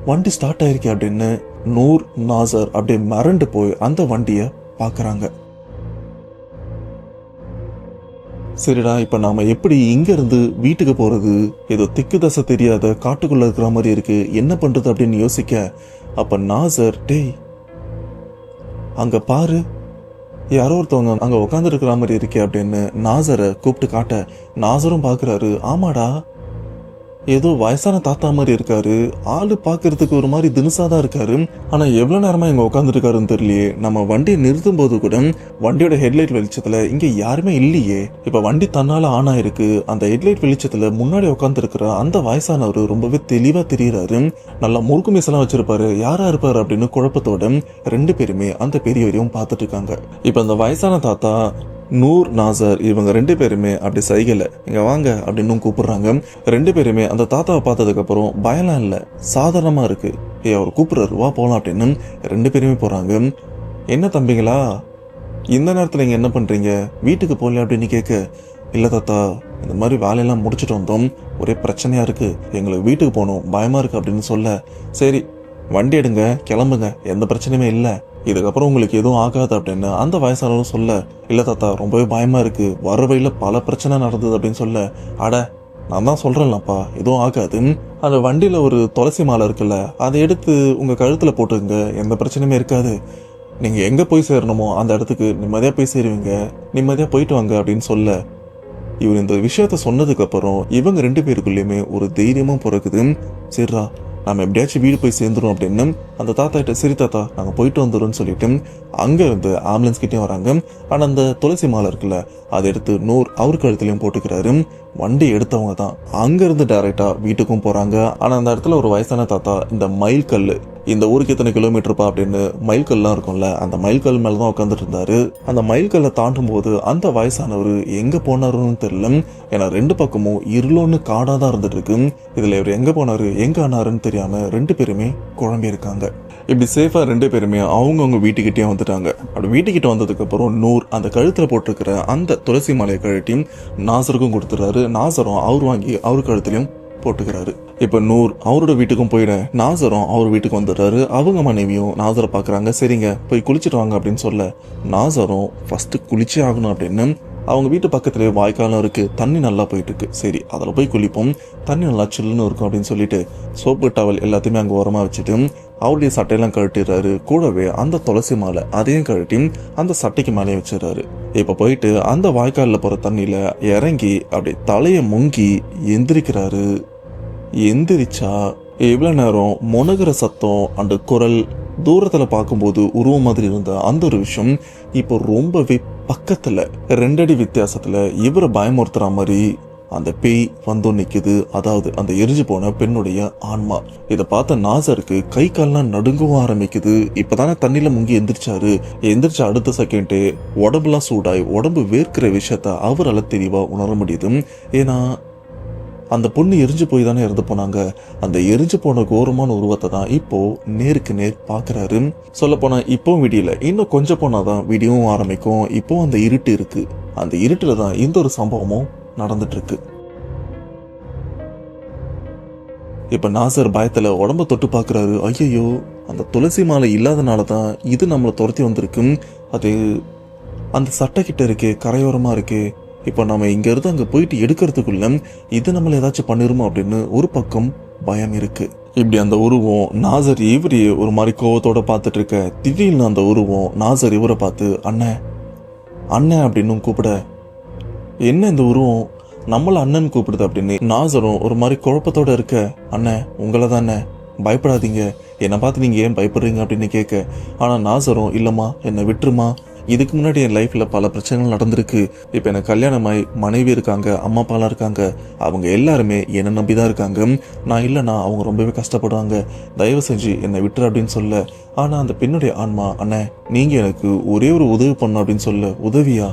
Speaker 2: வண்டி ஸ்டார்ட் ஆயிருக்கே அப்படின்னு நூர் நாசர் அப்படியே மறண்டு போய் அந்த வண்டிய பாக்குறாங்க. சரிடா, இப்ப நாம எப்படி இங்க இருந்து வீட்டுக்கு போறது? ஏதோ திக்கு தசை தெரியாத காட்டுக்குள்ள இருக்கிற மாதிரி இருக்கு, என்ன பண்றது அப்படின்னு யோசிக்க, அப்ப நாசர், டேய் அங்க பாரு, யாரோ ஒருத்தவங்க அங்க உட்காந்து இருக்கிற மாதிரி இருக்கே அப்படின்னு நாசரை கூப்பிட்டு காட்ட, நாசரும் பாக்குறாரு. ஆமாடா, ஏதோ வயசான தாத்தா மாதிரி இருக்காரு, ஆளு பாக்குறதுக்கு ஒரு மாதிரி தினுசாதான் இருக்காரு. ஆனா எவ்வளவு நேரமா இங்க உட்கார்ந்து இருக்காருன்னு தெரியலையே. நம்ம வண்டியை நிறுத்தும் போது கூட வண்டியோட ஹெட்லைட் வெளிச்சத்துல இங்க யாருமே இல்லையே. இப்ப வண்டி தன்னால ஆன் ஆயிருக்கு. அந்த ஹெட்லைட் வெளிச்சத்துல முன்னாடி உட்கார்ந்து இருக்கிற அந்த வயசானவரு ரொம்பவே தெளிவா தெரியறாரு. நல்லா முறுக்கு மீசெல்லாம் வச்சிருப்பாரு. யாரா இருப்பாரு அப்படின்னு குழப்பத்தோட ரெண்டு பேருமே அந்த பெரியவரையும் பார்த்துட்டு இருக்காங்க. இப்ப அந்த வயசான தாத்தா நூர் நாசர் இவங்க ரெண்டு பேருமே அப்படி சைகல இங்க வாங்க அப்படின்னு கூப்பிடுறாங்க. ரெண்டு பேருமே அந்த தாத்தாவை பார்த்ததுக்கு அப்புறம் பயம்லாம் இல்ல, சாதாரணமா இருக்கு. அவர் கூப்பிடுறாரு, வா போலாம் அப்படின்னு ரெண்டு பேருமே போறாங்க. என்ன தம்பிங்களா, இந்த நேரத்துல இங்க என்ன பண்றீங்க, வீட்டுக்கு போகல அப்படின்னு கேட்க, இல்ல தாத்தா இந்த மாதிரி வேலையெல்லாம் முடிச்சுட்டு வந்தோம், ஒரே பிரச்சனையா இருக்கு, எங்களுக்கு வீட்டுக்கு போகணும், பயமா இருக்கு அப்படின்னு சொல்ல, சரி வண்டி எடுங்க கிளம்புங்க, எந்த பிரச்சனையுமே இல்லை, இதுக்கப்புறம் உங்களுக்கு எதுவும் ஆகாது அப்படின்னு அந்த வயசானவரும் சொல்ல, இல்ல தாத்தா ரொம்பவே பயமா இருக்கு, வர வழியில பல பிரச்சனை நடந்தது அப்படின்னு சொல்ல, அட நான் தான் சொல்றேன்லப்பா எதுவும் ஆகாது, அந்த வண்டியில ஒரு துளசி மாலை இருக்குல்ல, அதை எடுத்து உங்க கழுத்துல போட்டுங்க, எந்த பிரச்சனையுமே இருக்காது, நீங்க எங்க போய் சேரணுமோ அந்த இடத்துக்கு நிம்மதியா போய் சேருவீங்க, நிம்மதியா போயிட்டு வாங்க அப்படின்னு சொல்ல, இவர் இந்த விஷயத்த சொன்னதுக்கு அப்புறம் இவங்க ரெண்டு பேருக்குள்ளயுமே ஒரு தைரியமும் பிறகுது. சரிடா நம்ம எப்படியாச்சும் வீடு போய் சேர்ந்துரும் அப்படின்னு அந்த தாத்தா கிட்ட, சரி தாத்தா நாங்க போயிட்டு வந்துடும் சொல்லிட்டு அங்க இருந்து ஆம்புலன்ஸ் கிட்டே வராங்க. ஆனா அந்த துளசி மாலை இருக்குல்ல, அதை எடுத்து நூர் அவர் கழுத்துலயும் போட்டுக்கிறாரு. வண்டி எடுத்தவங்க தான் அங்க இருந்து டைரக்டா வீட்டுக்கும் போறாங்க. ஆனா அந்த இடத்துல ஒரு வயசான தாத்தா இந்த மயில் கல்லு, இந்த ஊருக்கு எத்தனை கிலோமீட்டர்ப்பா அப்படின்னு மயில் கல்லாம் இருக்கும்ல, அந்த மயில் கல் மேலதான் உட்காந்துட்டு இருந்தாரு. அந்த மயில் கல்லை தாண்டும் போது அந்த வயசானவர் எங்க போனாருன்னு தெரியல. ஏன்னா ரெண்டு பக்கமும் இருளோன்னு காடாதான் இருந்துட்டு இருக்கு. இதுல இவர் எங்க போனாரு எங்க ஆனாருன்னு தெரியாம ரெண்டு பேருமே குழம்பி இருக்காங்க. இப்படி சேஃபா ரெண்டு பேருமே அவங்கவுங்க வீட்டுக்கிட்டே வந்துட்டாங்க. அப்படி வீட்டுக்கிட்ட வந்ததுக்கு அப்புறம் நூர் அந்த கழுத்துல போட்டிருக்கிற அந்த துளசி மாலையை கழட்டி நாசருக்கும் கொடுத்துறாரு. நாசரும் அவர் வாங்கி அவர் கழுத்துலயும் போட்டுக்கிறாரு. இப்ப நூர் அவரோட வீட்டுக்கும் போயிட, நாசரும் அவர் வீட்டுக்கு வந்துடுறாரு. அவங்க மனைவியும் நாசரை பாக்குறாங்க. சரிங்க போய் குளிச்சுட்டு வாங்க அப்படின்னு சொல்ல, நாசரும் ஃபர்ஸ்ட் குளிச்சே ஆகணும் அப்படின்னு அவங்க வீட்டு பக்கத்துலேயே வாய்க்காலும் இருக்கு, தண்ணி நல்லா போயிட்டு இருக்கு, சரி அதில் போய் குளிப்போம், தண்ணி நல்லா சில்லுன்னு இருக்கும் அப்படின்னு சொல்லிட்டு சோப்பு டவல் எல்லாத்தையுமே அங்கே ஓரமாக வச்சுட்டு அவருடைய சட்டையெல்லாம் கழட்டிடுறாரு. கூடவே அந்த துளசி மாலை அதையும் கழட்டி அந்த சட்டைக்கு மேலே வச்சிடறாரு. இப்போ போயிட்டு அந்த வாய்க்காலில் போகிற தண்ணியில் இறங்கி அப்படி தலையை முங்கி எந்திரிக்கிறாரு. எந்திரிச்சா இவ்வளவு நேரம் முனகிற சத்தம் அந்த குரல் தூரத்துல பார்க்கும்போது உருவம் மாதிரி இருந்த அந்த ஒரு விஷயம் இப்போ ரொம்பவே பக்கத்துல 2 அடி வித்தியாசத்துல இவரை பயமுறுத்துற மாதிரி அந்த பேய் வந்து நிக்குது. அதாவது அந்த எரிஞ்சு போன பெண்ணுடைய ஆன்மா. இதை பார்த்த நாசருக்கு கை கால்லாம் நடுங்கவும் ஆரம்பிக்குது. இப்பதானே தண்ணியில முங்கி எந்திரிச்சாரு. எந்திரிச்ச அடுத்த செகண்டே உடம்புலாம் சூடாய் உடம்பு வேர்க்கிற விஷயத்த அவரால் தெளிவா உணர முடியுது. ஏன்னா அந்த பொண்ணு எரிஞ்சு போய் தானே இறந்து போனாங்க. அந்த எரிஞ்சு போன கோரமான உருவத்தை தான் இப்போ நேருக்கு நேர் பாக்குறாரு. சொல்ல போனா இப்போ விடியல, இன்னும் கொஞ்சம் போனாதான் விடியவும் ஆரம்பிக்கும். இப்போ அந்த இருட்டு இருக்கு, அந்த இருட்டுல தான் இந்த ஒரு சம்பவமும் நடந்துட்டு இருக்கு. இப்ப நாசர் பயத்துல உடம்ப தொட்டு பாக்குறாரு. ஐயோ, அந்த துளசி மாலை இல்லாதனாலதான் இது நம்மளை துரத்தி வந்திருக்கு. அது அந்த சட்டை கிட்ட இருக்கு, கரையோரமா இருக்கு. இப்போ நம்ம இங்க இருந்து அங்க போயிட்டு எடுக்கிறதுக்குள்ள இது நம்மள ஏதாச்சும் பண்ணிருமோ அப்படின்னு ஒரு பக்கம் பயம் இருக்கு. இப்படி அந்த உருவம் நாசர் இவரையே ஒரு மாதிரி கோவத்தோட பார்த்துட்டு இருக்க, திடீர்னு அந்த உருவம் நாசர் இவரை பார்த்து அண்ணன் அண்ணன் அப்படின்னு கூப்பிட, என்ன இந்த உருவம் நம்மள அண்ணன் கூப்பிடுது அப்படின்னு நாசரும் ஒரு மாதிரி குழப்பத்தோட இருக்க, அண்ணன் உங்களை தானே, பயப்படாதீங்க, என்னை பார்த்து நீங்க ஏன் பயப்படுறீங்க அப்படின்னு கேட்க, ஆனா நாசரும் இல்லம்மா என்னை விட்டுருமா, இதுக்கு முன்னாடி என் லைஃப்ல பல பிரச்சனைகள் நடந்திருக்கு. இப்ப எனக்கு கல்யாணமாய் மனைவி இருக்காங்க, அம்மா அப்பாலாம் இருக்காங்க, அவங்க எல்லாருமே என்னை நம்பிதான் இருக்காங்க. நான் இல்லைன்னா அவங்க ரொம்பவே கஷ்டப்படுவாங்க, தயவு செஞ்சு என்னை விட்டுரு அப்படின்னு சொல்ல, ஆனா அந்த பெண்ணுடைய ஆன்மா அண்ணன் நீங்க எனக்கு ஒரே ஒரு உதவி பண்ணணும் அப்படின்னு சொல்ல, உதவியா,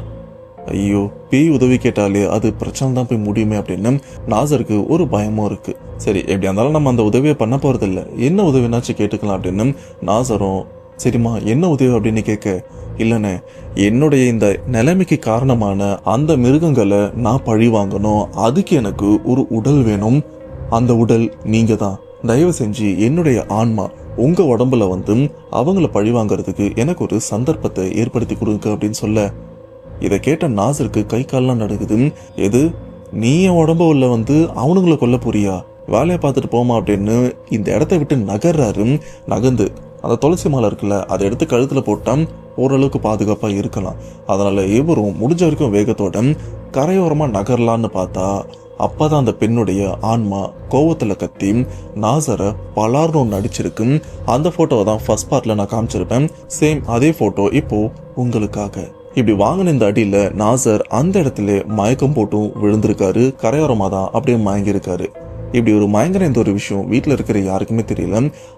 Speaker 2: ஐயோ பேய் உதவி கேட்டாலே அது பிரச்சனை தான் போய் முடியுமே அப்படின்னு நாசருக்கு ஒரு பயமும் இருக்கு. சரி எப்படி இருந்தாலும் நம்ம அந்த உதவியை பண்ண போறதில்ல, என்ன உதவினாச்சும் கேட்டுக்கலாம் அப்படின்னு நாசரும் சரிம்மா என்ன உதவி அப்படின்னு கேட்க, இல்லைண்ணே என்னுடைய இந்த நிலைமைக்கு காரணமான அந்த மிருகங்களை நான் பழி வாங்கணும், அதுக்கு எனக்கு ஒரு உடல் வேணும், அந்த உடல் நீங்க தான், தயவு செஞ்சு என்னுடைய ஆன்மா உங்க உடம்புல வந்து அவங்கள பழி வாங்கறதுக்கு எனக்கு ஒரு சந்தர்ப்பத்தை ஏற்படுத்தி கொடுங்க அப்படின்னு சொல்ல, இதை கேட்ட நாசருக்கு கை கால்லாம் நடுங்குது. எது நீ என் உடம்பு உள்ள வந்து அவனுங்களை கொல்ல போறியா, வேலையை பார்த்துட்டு போமா அப்படின்னு இந்த இடத்த விட்டு நகர்றாரு. நகர்ந்து அந்த துளசி மாலை இருக்குல்ல அதை எடுத்து கழுத்துல போட்டா ஓரளவுக்கு பாதுகாப்பா இருக்கலாம். அதனால இவரும் முடிஞ்ச வரைக்கும் வேகத்தோட கரையோரமா நகரலான்னு பார்த்தா அப்பதான் அந்த பெண்ணுடைய ஆன்மா கோவத்துல கத்தி நாசரை பலார்னு நடிச்சிருக்கு. அந்த போட்டோவை தான் ஃபர்ஸ்ட் பார்ட்ல நான் காமிச்சிருப்பேன். சேம் அதே போட்டோ இப்போ உங்களுக்காக. இப்படி வாங்கின இந்த அடியில நாசர் அந்த இடத்துல மயக்கம் போட்டும் விழுந்திருக்காரு. கரையோரமா தான் அப்படியே மயங்கிருக்காரு. இப்படி ஒரு மயங்கிற இந்த ஒரு விஷயம் வீட்டுல இருக்கிற யாருக்குமே தெரியல.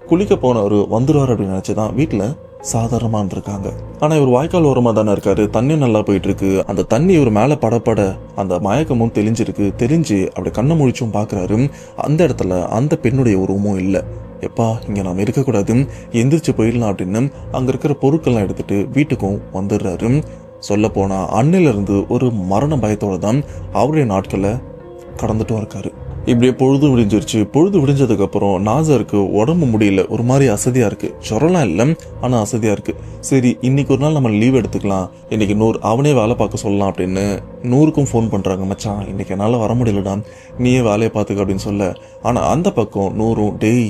Speaker 2: குளிக்க போனவர் வந்துருவார் அப்படின்னு நினைச்சுதான் வீட்டுல சாதாரணமா இருந்திருக்காங்க. ஆனா இவர் வாய்க்கால் ஓரமா தானே இருக்காரு, தண்ணியும் நல்லா போயிட்டு இருக்கு. அந்த தண்ணி இவர் மேல படப்பட அந்த மயக்கமும் தெரிஞ்சிருக்கு. தெரிஞ்சு அப்படி கண்ணை முழிச்சும் பாக்குறாரு. அந்த இடத்துல அந்த பெண்ணுடைய உருவமும் இல்லை. எப்பா இங்க நாம இருக்கக்கூடாது, எந்திரிச்சு போயிடலாம் அப்படின்னு அங்க இருக்கிற பொருட்கள்லாம் எடுத்துட்டு வீட்டுக்கும் வந்துடுறாரு. சொல்ல போனா அன்னையில இருந்து ஒரு மரண பயத்தோட தான் அவருடைய நாட்களை கடந்துட்டும் இருக்காரு. இப்படியே பொழுது விடிஞ்சிருச்சு. பொழுது விடிஞ்சதுக்கு அப்புறம் நாசருக்கு உடம்பு முடியல, ஒரு மாதிரி அசதியா இருக்கு. சொரலாம் இல்லை, ஆனா அசதியா இருக்கு. சரி இன்னைக்கு ஒரு நாள் நம்ம லீவ் எடுத்துக்கலாம், இன்னைக்கு நூறு அவனே வேலை பார்க்க சொல்லலாம் அப்படின்னு நூறுக்கும் ஃபோன் பண்றாங்க. மச்சான் இன்னைக்கு என்னால வர முடியலடா, நீயே வேலையை பார்த்துக்க அப்படின்னு சொல்ல, ஆனா அந்த பக்கம் நூறும் டேய்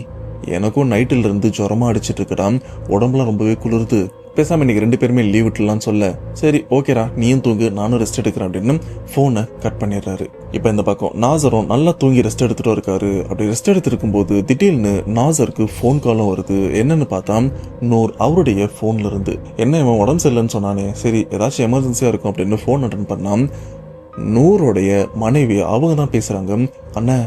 Speaker 2: எனக்கும் நைட்டில் இருந்து ஜுரமா அடிச்சிட்டு இருக்கடா, உடம்புலாம் ரொம்பவே குளிருது, பேசாம இன்னைக்கு 2 பேருமே லீவ் விட்டுலான்னு சொல்ல, சரி ஓகேடா நீயும் தூங்கு நானும் ரெஸ்ட் எடுக்கிறேன் அப்படின்னு போனை கட் பண்ணிடுறாரு. இப்ப இந்த பக்கம் நாசரும் நல்லா தூங்கி ரெஸ்ட் எடுத்துட்டு இருக்காரு. அப்படி ரெஸ்ட் எடுத்து இருக்கும் போது திடீர்னு நாசருக்கு போன் காலும் வருது. என்னன்னு பார்த்தா நூர் அவருடைய போன்ல இருந்து, என்ன இவன் உடம்பு சரியில்லைன்னு சொன்னானே, சரி ஏதாச்சும் எமர்ஜென்சியா இருக்கும் அப்படின்னு போன் அட்டன் பண்ணா நூருடைய மனைவி அவங்க தான் பேசுறாங்க. அண்ணா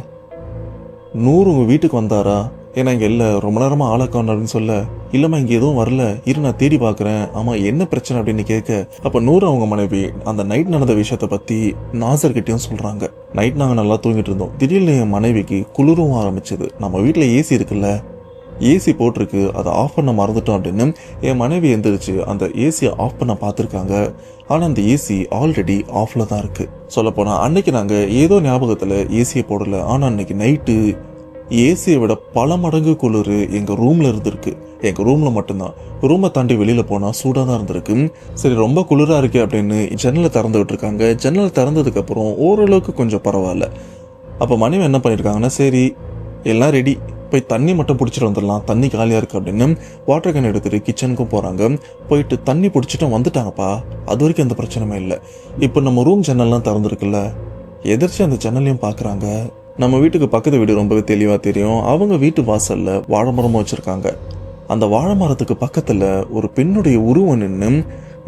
Speaker 2: நூறு உங்க வீட்டுக்கு வந்தாரா, ஏன்னா இங்க இல்ல ரொம்ப நேரமா ஆளக்கான அப்படின்னு சொல்ல, இல்லம்மா இங்க எதுவும் வரல, இரு நான் தேடி பாக்குறேன், ஆமா என்ன பிரச்சனை அப்படின்னு கேட்க, அப்ப நூறு அவங்க மனைவி அந்த நைட் நடந்த விஷயத்த பத்தி நாசர் கிட்டயும் சொல்றாங்க. நைட் நாங்க நல்லா தூங்கிட்டு இருந்தோம், திடீர்னு என் மனைவிக்கு குளிரும் ஆரம்பிச்சது, நம்ம வீட்டுல ஏசி இருக்குல்ல, ஏசி போட்டிருக்கு, அதை ஆஃப் பண்ண மறந்துட்டோம் அப்படின்னு என் மனைவி எந்திரிச்சு அந்த ஏசியை ஆஃப் பண்ண பார்த்துருக்காங்க. ஆனா அந்த ஏசி ஆல்ரெடி ஆஃப்ல தான் இருக்கு. சொல்ல போனா அன்னைக்கு நாங்க ஏதோ ஞாபகத்துல ஏசியை போடல, ஆனா அன்னைக்கு நைட்டு ஏசியை விட பல மடங்கு குளிர் எங்க ரூம்ல இருந்திருக்கு. எங்க ரூம்ல மட்டும்தான், ரூமை தாண்டி வெளியில போனா சூடா தான் இருந்திருக்கு. சரி ரொம்ப குளிரா இருக்கு அப்படின்னு ஜன்னலை திறந்து விட்டுருக்காங்க. ஜன்னலை திறந்ததுக்கு அப்புறம் ஓரளவுக்கு கொஞ்சம் பரவாயில்ல. அப்ப மனைவி என்ன பண்ணிருக்காங்கன்னா, சரி எல்லாம் ரெடி, போய் தண்ணி மட்டும் பிடிச்சிட்டு வந்துடலாம், தண்ணி காலியா இருக்கு அப்படின்னு வாட்டர் கேன் எடுத்துட்டு கிச்சனுக்கும் போறாங்க. போயிட்டு தண்ணி பிடிச்சிட்டு வந்துட்டாங்கப்பா, அது வரைக்கும் எந்த பிரச்சனையுமே இல்லை. இப்போ நம்ம ரூம் ஜன்னல்லாம் திறந்துருக்குல்ல, எதிர்ச்சி அந்த ஜன்னலையும் பாக்குறாங்க. நம்ம வீட்டுக்கு பக்கத்து வீடு ரொம்பவே தெளிவா தெரியும். அவங்க வீட்டு வாசல்ல வாழை மரமும் வச்சிருக்காங்க. அந்த வாழை மரத்துக்கு பக்கத்துல ஒரு பெண்ணுடைய உருவம் நின்று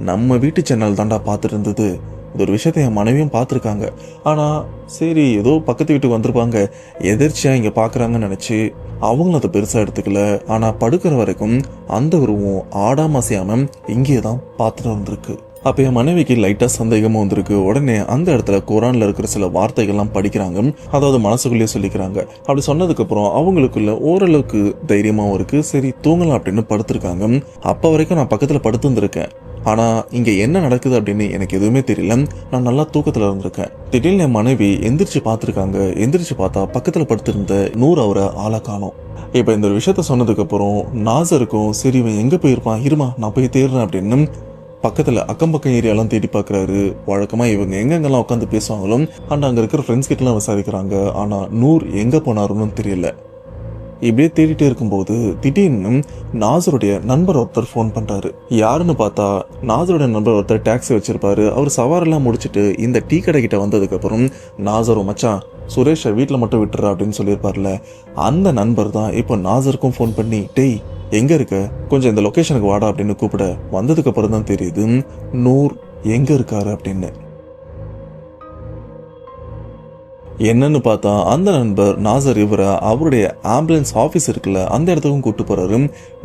Speaker 2: நம்ம வீட்டு ஜன்னல் தாண்டா பார்த்துட்டு இருந்தது. இது ஒரு விஷயத்த என் மனைவியும் பார்த்துருக்காங்க. ஆனா சரி ஏதோ பக்கத்து வீட்டுக்கு வந்திருப்பாங்க, எதிர்ச்சியா இங்க பாக்குறாங்கன்னு நினைச்சு அவங்களும் அதை பெருசா எடுத்துக்கல. ஆனா படுக்கிற வரைக்கும் அந்த உருவம் ஆடாம அசையாம இங்கேதான் பார்த்துட்டு வந்திருக்கு. அப்போ என் மனைவிக்கு லைட்டாக சந்தேகமும் வந்திருக்கு. உடனே அந்த இடத்துல குரான்ல இருக்கிற சில வார்த்தைகள்லாம் படிக்கிறாங்க, அதாவது மனசுக்குள்ளேயே சொல்லிக்கிறாங்க. அப்படி சொன்னதுக்கப்புறம் அவங்களுக்குள்ள ஓரளவுக்கு தைரியமாகவும் இருக்கு. சரி தூங்கலாம் அப்படின்னு படுத்திருக்காங்க. அப்போ வரைக்கும் நான் பக்கத்தில் படுத்துருந்துருக்கேன். ஆனால் இங்கே என்ன நடக்குது அப்படின்னு எனக்கு எதுவுமே தெரியல. நான் நல்லா தூக்கத்தில் இருந்திருக்கேன். திடீர்னு என் மனைவி எந்திரிச்சு பார்த்துருக்காங்க. எந்திரிச்சு பார்த்தா பக்கத்தில் படுத்திருந்த நூறு அவரை ஆளை காணோம். இப்போ இந்த ஒரு விஷயத்த சொன்னதுக்கப்புறம் நாசருக்கும் சரி இவன் எங்கே போயிருப்பான், இருமா நான் போய் தேடுறேன் அப்படின்னு பக்கத்தில் அக்கம் பக்கம் ஏரியாலாம் தேடி பார்க்குறாரு. வழக்கமாக இவங்க எங்கெங்கெல்லாம் உட்காந்து பேசுவாங்களோ அண்ட் அங்கே இருக்கிற ஃப்ரெண்ட்ஸ் கிட்டலாம் விசாரிக்கிறாங்க. ஆனால் நூர் எங்கே போனாருன்னு தெரியல. இப்படியே தேடிட்டே இருக்கும்போது திடீர்னு நாசருடைய நண்பர் ஒருத்தர் ஃபோன் பண்ணுறாரு. யாருன்னு பார்த்தா நாசருடைய நண்பர் ஒருத்தர் டாக்ஸி வச்சிருப்பாரு. அவர் சவாரெல்லாம் முடிச்சுட்டு இந்த டீ கடை கிட்ட வந்ததுக்கப்புறம் நாசரும் மச்சான் சுரேஷை வீட்டில் மட்டும் விட்டுறா அப்படின்னு சொல்லியிருப்பார்ல, அந்த நண்பர் தான் இப்போ நாசருக்கும் ஃபோன் பண்ணி டேய் எங்க இருக்க, கொஞ்சம் இந்த லொகேஷனுக்கு வாடா அப்படின்னு கூப்பிட வந்ததுக்கு அப்புறம் தான் தெரியுது நூர் எங்க இருக்காரு அப்படின்னு. என்னன்னு பார்த்தா அந்த நண்பர் நாசர் இவரை அவருடைய ஆம்புலன்ஸ் ஆஃபீஸ் இருக்குல்ல அந்த இடத்துக்கும் கூப்பிட்டு போறாரு.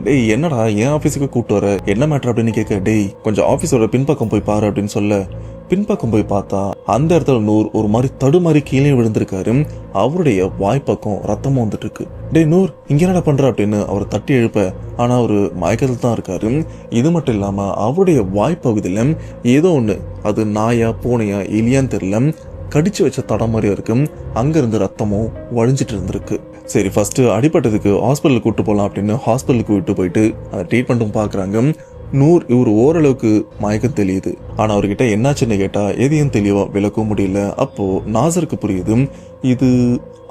Speaker 2: டேய் என்னடா என் ஆஃபீஸுக்கு கூப்பிட்டு வர, என்ன மேட்டர் அப்படின்னு கேட்க, டேய் கொஞ்சம் ஆஃபீஸோட பின்பக்கம் போய் பாரு அப்படின்னு சொல்ல பின்பக்கம் போய் பார்த்தா அந்த இடத்துல நூர் ஒரு மாதிரி தடுமாறி கீழே விழுந்திருக்காரு. அவருடைய வாய்ப்பக்கம் ரத்தமும் வந்துட்டு இருக்கு. டே நூர் இங்க என்னடா பண்ற அப்படின்னு அவர் தட்டி எழுப்ப, ஆனா அவரு மயக்கத்தில் தான் இருக்காரு. இது மட்டும் இல்லாம அவருடைய வாய்ப்பகுதியில ஏதோ ஒண்ணு, அது நாயா பூனையா எலியான்னு தெரியல, கடிச்சு வச்ச தடம் மாதிரியா இருக்கு. அங்க இருந்து ரத்தமும் வழிஞ்சிட்டு இருந்திருக்கு. சரி ஃபர்ஸ்ட் அடிபட்டதுக்கு ஹாஸ்பிட்டலுக்கு கூட்டு போகலாம் அப்படின்னு ஹாஸ்பிட்டலுக்கு விட்டு போயிட்டு அந்த ட்ரீட்மெண்ட்டும் பாக்குறாங்க. நூர் இவர் ஓரளவுக்கு மயக்கம் தெரியுது. ஆனா அவர்கிட்ட என்னாச்சுன்னு கேட்டா எதையும் தெளிவா விளக்கவும் முடியல. அப்போ நாசருக்கு புரியுது இது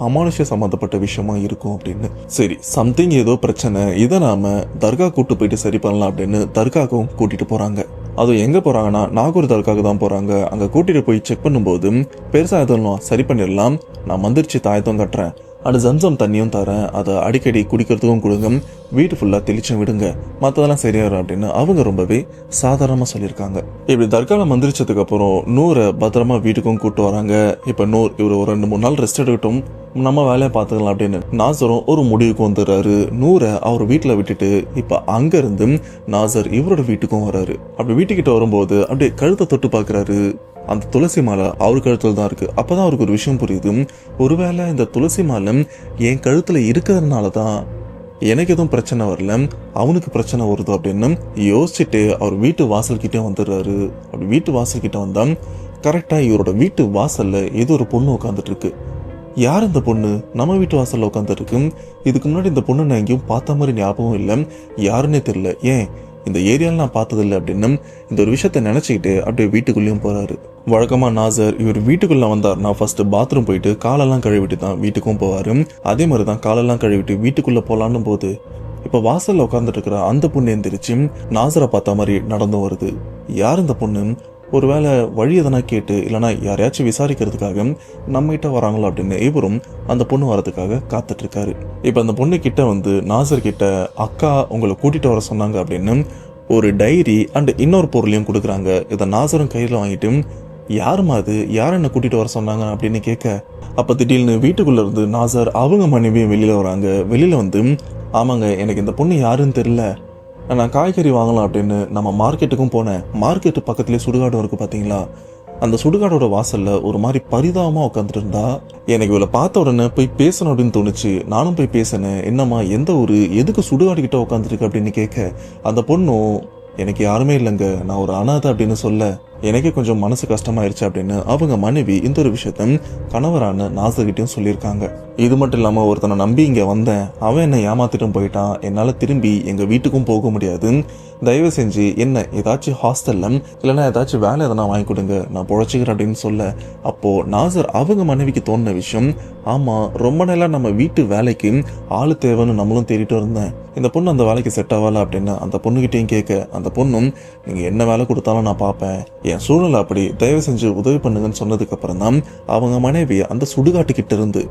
Speaker 2: அமானுஷ்ய சம்பந்தப்பட்ட விஷயமா இருக்கும் அப்படின்னு. சரி சம்திங் ஏதோ பிரச்சனை, இதை நாம தர்கா கூட்டு போயிட்டு சரி பண்ணலாம் அப்படின்னு தர்காக்கும் கூட்டிட்டு போறாங்க. அதுவும் எங்க போறாங்கன்னா நாகூர் தர்காக்கு தான் போறாங்க. அங்க கூட்டிட்டு போய் செக் பண்ணும்போது பெருசா எதுவும் சரி பண்ணிடலாம், நான் மந்திரிச்சு தாயத்தம் கட்டுறேன், அது ஜம்சம் தண்ணியும் தரேன், அதை அடிக்கடி குடிக்கிறதுக்கும் கொடுங்க, வீட்டு ஃபுல்லாக தெளிச்சும் விடுங்க, மற்றதெல்லாம் சரியாயிரும் அப்படின்னு அவங்க ரொம்பவே சாதாரணமாக சொல்லியிருக்காங்க. இப்படி தர்கால மந்திரிச்சதுக்கு அப்புறம் நூரை பத்திரமா வீட்டுக்கும் கூப்பிட்டு வராங்க. இப்போ நூர் இவர் ஒரு 2-3 நாள் ரெஸ்ட் எடுக்கட்டும், நம்ம வேலையை பார்த்துக்கலாம் அப்படின்னு நாசரும் ஒரு முடிவுக்கு வந்துடுறாரு. நூரை அவர் வீட்டில் விட்டுட்டு இப்போ அங்கேருந்து நாசர் இவரோட வீட்டுக்கும் வர்றாரு. அப்படி வீட்டுக்கிட்ட வரும்போது அப்படியே கழுத்தை தொட்டு பார்க்குறாரு. அந்த துளசி மாலை அவர் கழுத்துல தான் இருக்கு. அப்பதான் அவருக்கு ஒரு விஷயம் புரியுது, ஒருவேளை இந்த துளசி மாலை என் கழுத்துல இருக்கிறதுனால தான் எனக்கு எதுவும் பிரச்சனை வரல, அவனுக்கு பிரச்சனை வருது அப்படின்னு யோசிச்சுட்டு அவர் வீட்டு வாசல் கிட்டே வந்துடுறாரு. அப்படி வீட்டு வாசல் கிட்ட வந்தா கரெக்டா இவரோட வீட்டு வாசல்ல ஏதோ ஒரு பொண்ணு உட்காந்துட்டு இருக்கு. யார் இந்த பொண்ணு நம்ம வீட்டு வாசல்ல உட்காந்துட்டு இருக்கு? இதுக்கு முன்னாடி இந்த பொண்ணு நான் எங்கேயும் பார்த்த மாதிரி ஞாபகம் இல்லை, யாருன்னே தெரியல, ஏன் இந்த ஏரியாவில் நான் பார்த்ததில்லை அப்படின்னு இந்த ஒரு விஷயத்த நினைச்சுக்கிட்டு அப்படியே வீட்டுக்குள்ளேயும் போறாரு. வழக்கமா நாசர் இவர் வீட்டுக்குள்ள வந்தார், நான் ஃபர்ஸ்ட் பாத்ரூம் போயிட்டு காலெல்லாம் கழுவிட்டு தான் வீட்டுக்கும் போவாரு. அதே மாதிரி தான் காலெல்லாம் கழுவிட்டு வீட்டுக்குள்ள போலான்னு போது இப்ப வாசல்ல உட்காந்துட்டு இருக்கிற அந்த பொண்ணு எந்திரிச்சு நாசரை பார்த்த மாதிரி நடந்து வருது. யார் இந்த பொண்ணு? ஒருவேளை வழி எதனா கேட்டு இல்லைனா யாரையாச்சும் விசாரிக்கிறதுக்காக நம்ம கிட்ட வராங்களோ அப்படின்னு இவரும் அந்த பொண்ணு வரதுக்காக காத்துட்டு இருக்காரு. இப்ப அந்த பொண்ணு கிட்ட வந்து நாசர் கிட்ட அக்கா உங்களை கூட்டிட்டு வர சொன்னாங்க அப்படின்னு ஒரு டைரி அண்ட் இன்னொரு பொருளையும் கொடுக்குறாங்க. இதை நாசரும் கையில வாங்கிட்டு யாருமா அது, யார் என்ன கூட்டிட்டு வர சொன்னாங்க அப்படின்னு கேட்க, அப்ப திடீர்னு வீட்டுக்குள்ள இருந்து நாசர் அவங்க மனைவியும் வெளியில வராங்க. வெளியில வந்து ஆமாங்க எனக்கு இந்த பொண்ணு யாருன்னு தெரியல, நான் காய்கறி வாங்கலாம் அப்படின்னு நம்ம மார்க்கெட்டுக்கும் போனேன், மார்க்கெட்டு பக்கத்துலேயே சுடுகாடும் இருக்கு பார்த்தீங்களா, அந்த சுடுகாடோட வாசல்ல ஒரு மாதிரி பரிதாபமா உட்காந்துட்டு இருந்தா எனக்கு இவளை பார்த்த உடனே போய் பேசணும் அப்படின்னு தோணுச்சு. நானும் போய் பேசினேன், என்னம்மா எந்த ஒரு எதுக்கு சுடுகாடு கிட்ட உட்காந்துருக்கு அப்படின்னு கேட்க, அந்த பொண்ணும் எனக்கு யாருமே இல்லைங்க, நான் ஒரு அனாதை அப்படின்னு சொல்ல எனக்கே கொஞ்சம் மனசு கஷ்டமாயிருச்சு அப்படின்னு அவங்க மனைவி இந்த ஒரு விஷயத்த கணவரான நாசர்கிட்டையும் சொல்லியிருக்காங்க. இது மட்டும் இல்லாம ஒருத்தனை நம்பி இங்க வந்தேன், அவன் என்னை ஏமாத்திட்டும் போயிட்டான், என்னால திரும்பி எங்க வீட்டுக்கும் போக முடியாது, தயவு செஞ்சு என்ன ஏதாச்சும் ஹாஸ்டல்ல இல்லைன்னா ஏதாச்சும் வேலை எதனா வாங்கி கொடுங்க, நான் பொழைச்சிக்கிறேன் அப்படின்னு சொல்ல, அப்போ நாசர் அவங்க மனைவிக்கு தோணுன விஷயம், ஆமா ரொம்ப நாளா நம்ம வீட்டு வேலைக்கு ஆளு தேவைன்னு நம்மளும் தேடிட்டு இருந்தேன், இந்த பொண்ணு அந்த வேலைக்கு செட் ஆகல அப்படின்னு அந்த பொண்ணுகிட்டையும் கேட்க, அந்த பொண்ணும் நீங்க என்ன வேலை கொடுத்தாலும் நான் பார்ப்பேன், என் சூழ்நிலை அப்படி, தயவு செஞ்சு உதவி பண்ணுங்கன்னு சொன்னதுக்கு அப்புறம் தான் அவங்க மனைவி அந்த சுடுகாட்டு கிட்ட இருந்து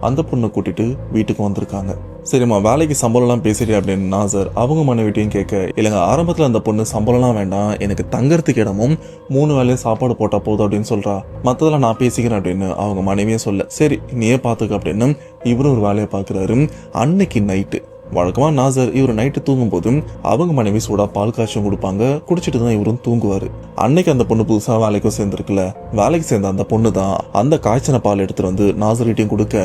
Speaker 2: அந்த பொண்ணை கூட்டிட்டு வீட்டுக்கு வந்திருக்காங்க. சரிம்மா வேலைக்கு சம்பளம்லாம் பேசுறியா அப்படின்னு நாசர் அவங்க மனைவிட்டையும் கேட்க, இல்லைங்க ஆரம்பத்துல அந்த பொண்ணு சம்பளம்லாம் வேண்டாம், எனக்கு தங்கறதுக்கு இடமும் 3 வேளையும் சாப்பாடு போட்டா போதும் அப்படின்னு சொல்றா, மற்றதெல்லாம் நான் பேசிக்கிறேன் அப்படின்னு அவங்க மனைவியும் சொல்ல, சரி நீயே பாத்துக்க அப்படின்னு இவரும் ஒரு வேலையை பாக்குறாரு. அன்னைக்கு நைட்டு வழக்கமா நாசர் இவர் நைட்டு தூங்கும் போதும் அவங்க மனைவி சூடா பால் காய்ச்சும் கொடுப்பாங்க, குடிச்சிட்டு தான் இவரும் தூங்குவாரு. அன்னைக்கு அந்த பொண்ணு புதுசா வேலைக்கும் சேர்ந்திருக்குல்ல, வேலைக்கு சேர்ந்த அந்த பொண்ணு தான் அந்த காய்ச்சன பால் எடுத்துட்டு வந்து நாசர்கிட்டையும் கொடுக்க,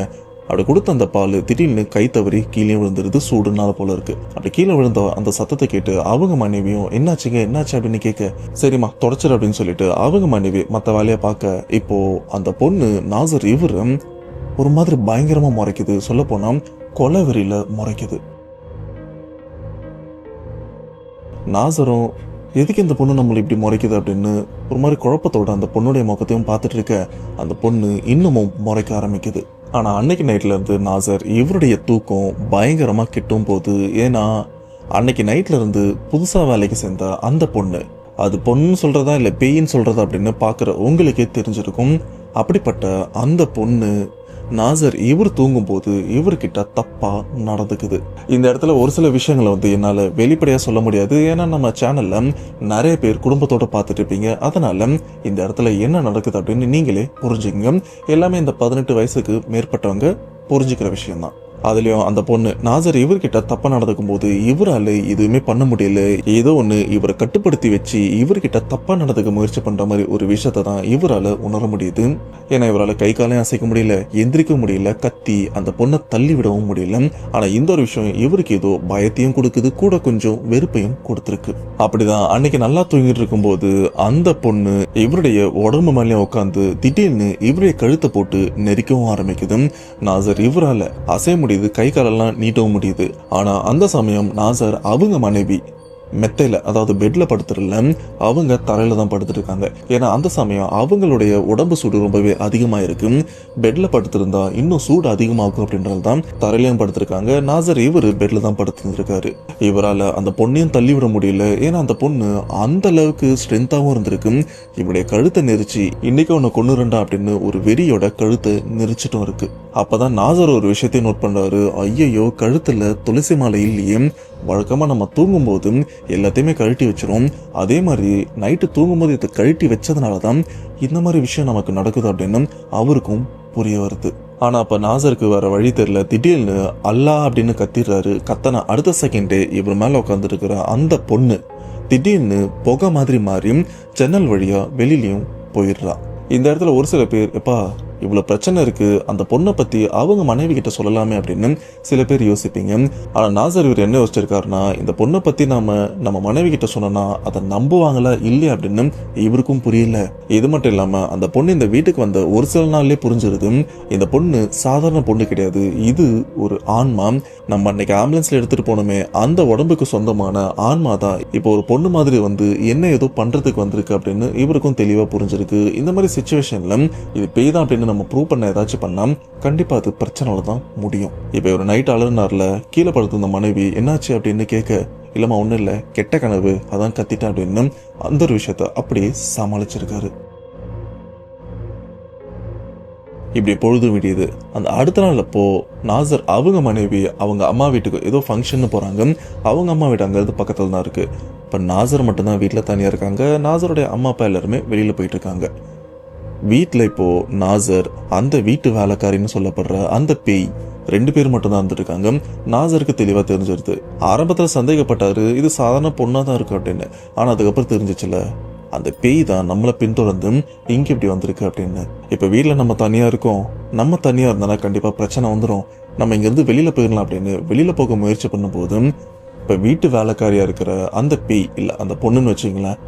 Speaker 2: அப்படி கொடுத்த அந்த பால் திடீர்னு கை தவறி கீழே விழுந்துருது. சூடுனால போல இருக்கு. அப்படி கீழே விழுந்த அந்த சத்தத்தை கேட்டு அவங்க மனைவியும் என்னாச்சுங்க என்னாச்சு அப்படின்னு கேட்க, சரிம்மா தொடச்சிரு அப்படின்னு சொல்லிட்டு அவங்க மனைவி மற்ற வேலையை பார்க்க, இப்போ அந்த பொண்ணு நாசர் இவரும் ஒரு மாதிரி பயங்கரமா முறைக்குது. சொல்ல போனா கொலை வெறியில முறைக்குது. நாசரும் எதுக்கு இந்த பொண்ணு நம்மளை இப்படி முறைக்குது அப்படின்னு ஒரு மாதிரி குழப்பத்தோட அந்த பொண்ணுடைய முகத்தையும் பார்த்துட்டு இருக்க, அந்த பொண்ணு இன்னமும் முறைக்க ஆரம்பிக்குது. ஆனா அன்னைக்கு நைட்ல இருந்து நாசர் இவருடைய தூக்கம் பயங்கரமா கிட்டும் போது. ஏன்னா அன்னைக்கு நைட்ல இருந்து புதுசா வேலைக்கு சேர்ந்த அந்த பொண்ணு, அது பொண்ணுன்னு சொல்றதா இல்ல பேயின்னு சொல்றதா அப்படின்னு பாக்குற உங்களுக்கே தெரிஞ்சிருக்கும். அப்படிப்பட்ட அந்த பொண்ணு நாசர் இவர் தூங்கும் போது இவர்கிட்ட தப்பா நடந்துக்குது. இந்த இடத்துல ஒரு சில விஷயங்களை என்னால வெளிப்படையா சொல்ல முடியாது. ஏன்னா நம்ம சேனல்ல நிறைய பேர் குடும்பத்தோட பார்த்துட்டு இருப்பீங்க. அதனால இந்த இடத்துல என்ன நடக்குது அப்படின்னு நீங்களே புரிஞ்சுங்க. எல்லாமே இந்த 18 வயசுக்கு மேற்பட்டவங்க புரிஞ்சுக்கிற விஷயம்தான். அதுலயும் அந்த பொண்ணு நாசர் இவர்கிட்ட தப்பா நடந்துக்கும் போது இவரால எதுவுமே பண்ண முடியல. ஏதோ ஒண்ணு இவரை கட்டுப்படுத்தி வச்சு இவர்கிட்ட தப்பா நடந்துக்க முயற்சி பண்ற மாதிரி ஒரு விஷயத்தை தான் இவரால உணர முடியுது. ஏன்னா இவரால கை காலையும் அசைக்க முடியல, எந்திரிக்க முடியல, கத்தி அந்த பொண்ணை தள்ளி விடவும் முடியல. ஆனா இந்த ஒரு விஷயம் இவருக்கு ஏதோ பயத்தையும் கொடுக்குது, கூட கொஞ்சம் வெறுப்பையும் கொடுத்துருக்கு. அப்படிதான் அன்னைக்கு நல்லா தூங்கிட்டு இருக்கும் போது அந்த பொண்ணு இவருடைய உடம்பு மேலேயும் உட்காந்து திடீர்னு இவருடைய கழுத்தை போட்டு நெரிக்கவும் ஆரம்பிக்குது. நாசர் இவரால அசைய முடியுது, கை காலெல்லாம் நீட்டவும் முடியுது. ஆனா அந்த சமயம் நாசர் அவங்க மனைவி மெத்தையில, அதாவது பெட்ல படுத்துறல, அவங்க தரையில தான் படுத்துட்டு இருக்காங்க. ஏன்னா அந்த சமயம் அவங்களுடைய உடம்பு சூடு ரொம்பவே அதிகமா இருக்கு. பெட்ல படுத்திருந்தா இன்னும் சூடு அதிகமாகும் அப்படின்றதுதான் தரையிலையும் படுத்திருக்காங்க. நாசர் இவரு பெட்ல தான் படுத்திருக்காரு. இவரால அந்த பொண்ணையும் தள்ளி விட முடியல. ஏன்னா அந்த பொண்ணு அந்த அளவுக்கு ஸ்ட்ரென்த்தாவும் இருந்திருக்கு. இவருடைய கழுத்தை நெரிச்சு இன்னைக்கு ஒன்னு கொன்னுறண்டா அப்படின்னு ஒரு வெறியோட கழுத்தை நெரிச்சிட்டும் இருக்கு. அப்பதான் நாசர் ஒரு விஷயத்தை நோட் பண்றாரு. ஐயோ, கழுத்துல துளசி மாலை இல்லையே. வழக்கமா நம்ம தூங்கும் போது எல்லாத்தையுமே கழட்டி வச்சிரும். அதே மாதிரி நைட்டு தூங்கும் போது இதை கழட்டி வச்சதுனாலதான் இந்த மாதிரி விஷயம் நமக்கு நடக்குது அப்படின்னு அவருக்கும் புரிய வருது. ஆனா அப்ப நாசருக்கு வேற வழி தெரியல. திடீர்னு அல்லா அப்படின்னு கத்திடுறாரு. கத்தன அடுத்த செகண்டே இவர் மேல உட்கார்ந்து இருக்கிற அந்த பொண்ணு திடீர்னு புகை மாதிரி மாறி ஜன்னல் வழியா வெளியிலயும் போயிடுறா. இந்த இடத்துல ஒரு சில பேர், எப்பா இவ்வளவு பிரச்சனை இருக்கு, அந்த பொண்ணை பத்தி அவங்க மனைவி கிட்ட சொல்லலாமே அப்படின்னு சில பேர் யோசிப்பீங்க. ஆனா நாசர் இவர் என்ன யோசிச்சிருக்காருன்னா, இந்த பொண்ணை பத்தி நம்ம மனைவி கிட்ட சொன்னா அதை நம்புவாங்களா இல்லையா அப்படின்னு இவருக்கும் புரியல. இது மட்டும் இல்லாம அந்த பொண்ணு இந்த வீட்டுக்கு வந்த ஒரு சில நாள்லயே புரிஞ்சிருது, இந்த பொண்ணு சாதாரண பொண்ணு கிடையாது, இது ஒரு ஆன்மா. நம்ம அன்னைக்கு ஆம்புலன்ஸ்ல எடுத்துட்டு போனோமே அந்த உடம்புக்கு சொந்தமான ஆன்மா தான் இப்போ ஒரு பொண்ணு மாதிரி என்ன ஏதோ பண்றதுக்கு வந்திருக்கு அப்படின்னு இவருக்கும் தெளிவா புரிஞ்சிருக்கு. இந்த மாதிரி சிச்சுவேஷன்ல இது பேய் தான் அப்படின்னு நம்ம ப்ரூவ் பண்ண ஏதாச்சும் பண்ணா கண்டிப்பா அது பிரச்சனைல தான் முடியும். இப்ப ஒரு நைட் அலர்னார்ல கீழே படுத்திருந்த மனைவி என்னாச்சு அப்படின்னு கேட்க, இல்லம்மா ஒண்ணும் இல்ல, கெட்ட கனவு, அதான் கத்திட்டேன் அப்படின்னு அந்த ஒரு விஷயத்த அப்படியே சமாளிச்சிருக்காரு. இப்படி பொழுது விடியுது. அந்த அடுத்த நாள் அப்போ நாசர் அவங்க மனைவி அவங்க அம்மா வீட்டுக்கு ஏதோ ஃபங்க்ஷன் போறாங்க. அவங்க அம்மா வீடு அங்கிருந்து பக்கத்துல தான் இருக்கு. இப்ப நாசர் மட்டும்தான் வீட்டுல தனியா இருக்காங்க. நாசருடைய அம்மா அப்பா எல்லாருமே வெளியில போயிட்டு இருக்காங்க. வீட்டுல இப்போ நாசர், அந்த வீட்டு வேலைக்காரின்னு சொல்லப்படுற அந்த பேய், 2 பேர் மட்டும் தான் இருந்துருக்காங்க. நாசருக்கு தெளிவா தெரிஞ்சிருது. ஆரம்பத்துல சந்தேகப்பட்டாரு இது சாதாரண பொண்ணா தான் இருக்கு அப்படின்னு. ஆனா அதுக்கப்புறம் தெரிஞ்சிச்சுல, அந்த பேய் தான் நம்மளை பின்தொடர்ந்து இங்க இப்படி வந்திருக்கு அப்படின்னு. இப்ப வீட்டுல நம்ம தனியா இருக்கோம், நம்ம தனியா இருந்தானா கண்டிப்பா பிரச்சனை வந்துடும், நம்ம இங்க இருந்து வெளியில போயிடலாம் அப்படின்னு வெளியில போக முயற்சி பண்ணும் போது இப்ப வீட்டு வேலைக்காரியா இருக்கிற அந்த பேய், இல்ல அந்த பொண்ணுன்னு வச்சுங்களேன்,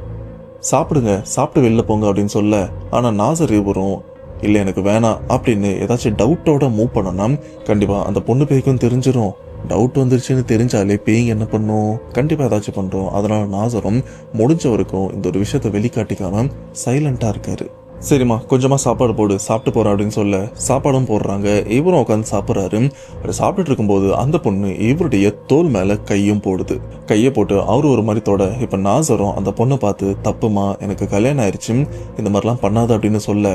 Speaker 2: சாப்பிடுங்க, சாப்பிட்டு வெளில போங்க அப்படின்னு சொல்ல, ஆனா நாசர் இவரும் இல்ல எனக்கு வேணாம் அப்படின்னு ஏதாச்சும் டவுட்டோட மூவ் பண்ணோம்னா கண்டிப்பா அந்த பொண்ணு பேய்க்கும் தெரிஞ்சிடும். டவுட் வந்துருச்சுன்னு தெரிஞ்சாலே பேய்ங்க என்ன பண்ணும், கண்டிப்பா ஏதாச்சும் பண்றோம். அதனால நாசரும் முடிஞ்ச வரைக்கும் இந்த ஒரு விஷயத்த வெளிக்காட்டிக்காம சைலண்டா இருக்காரு. சரிம்மா கொஞ்சமா சாப்பாடு போடு, சாப்பிட்டு போற அப்படின்னு சொல்ல சாப்பாடும் போடுறாங்க. இவரும் உட்காந்து சாப்பிட்றாரு. அப்படி சாப்பிட்டுட்டு இருக்கும்போது அந்த பொண்ணு இவருடைய தோல் மேல கையும் போடுது. கையை போட்டு அவரு ஒரு மாதிரி தொட, இப்ப நாசரும் அந்த பொண்ணை பார்த்து தப்புமா, எனக்கு கல்யாணம் ஆயிடுச்சு, இந்த மாதிரிலாம் பண்ணாத அப்படின்னு சொல்ல,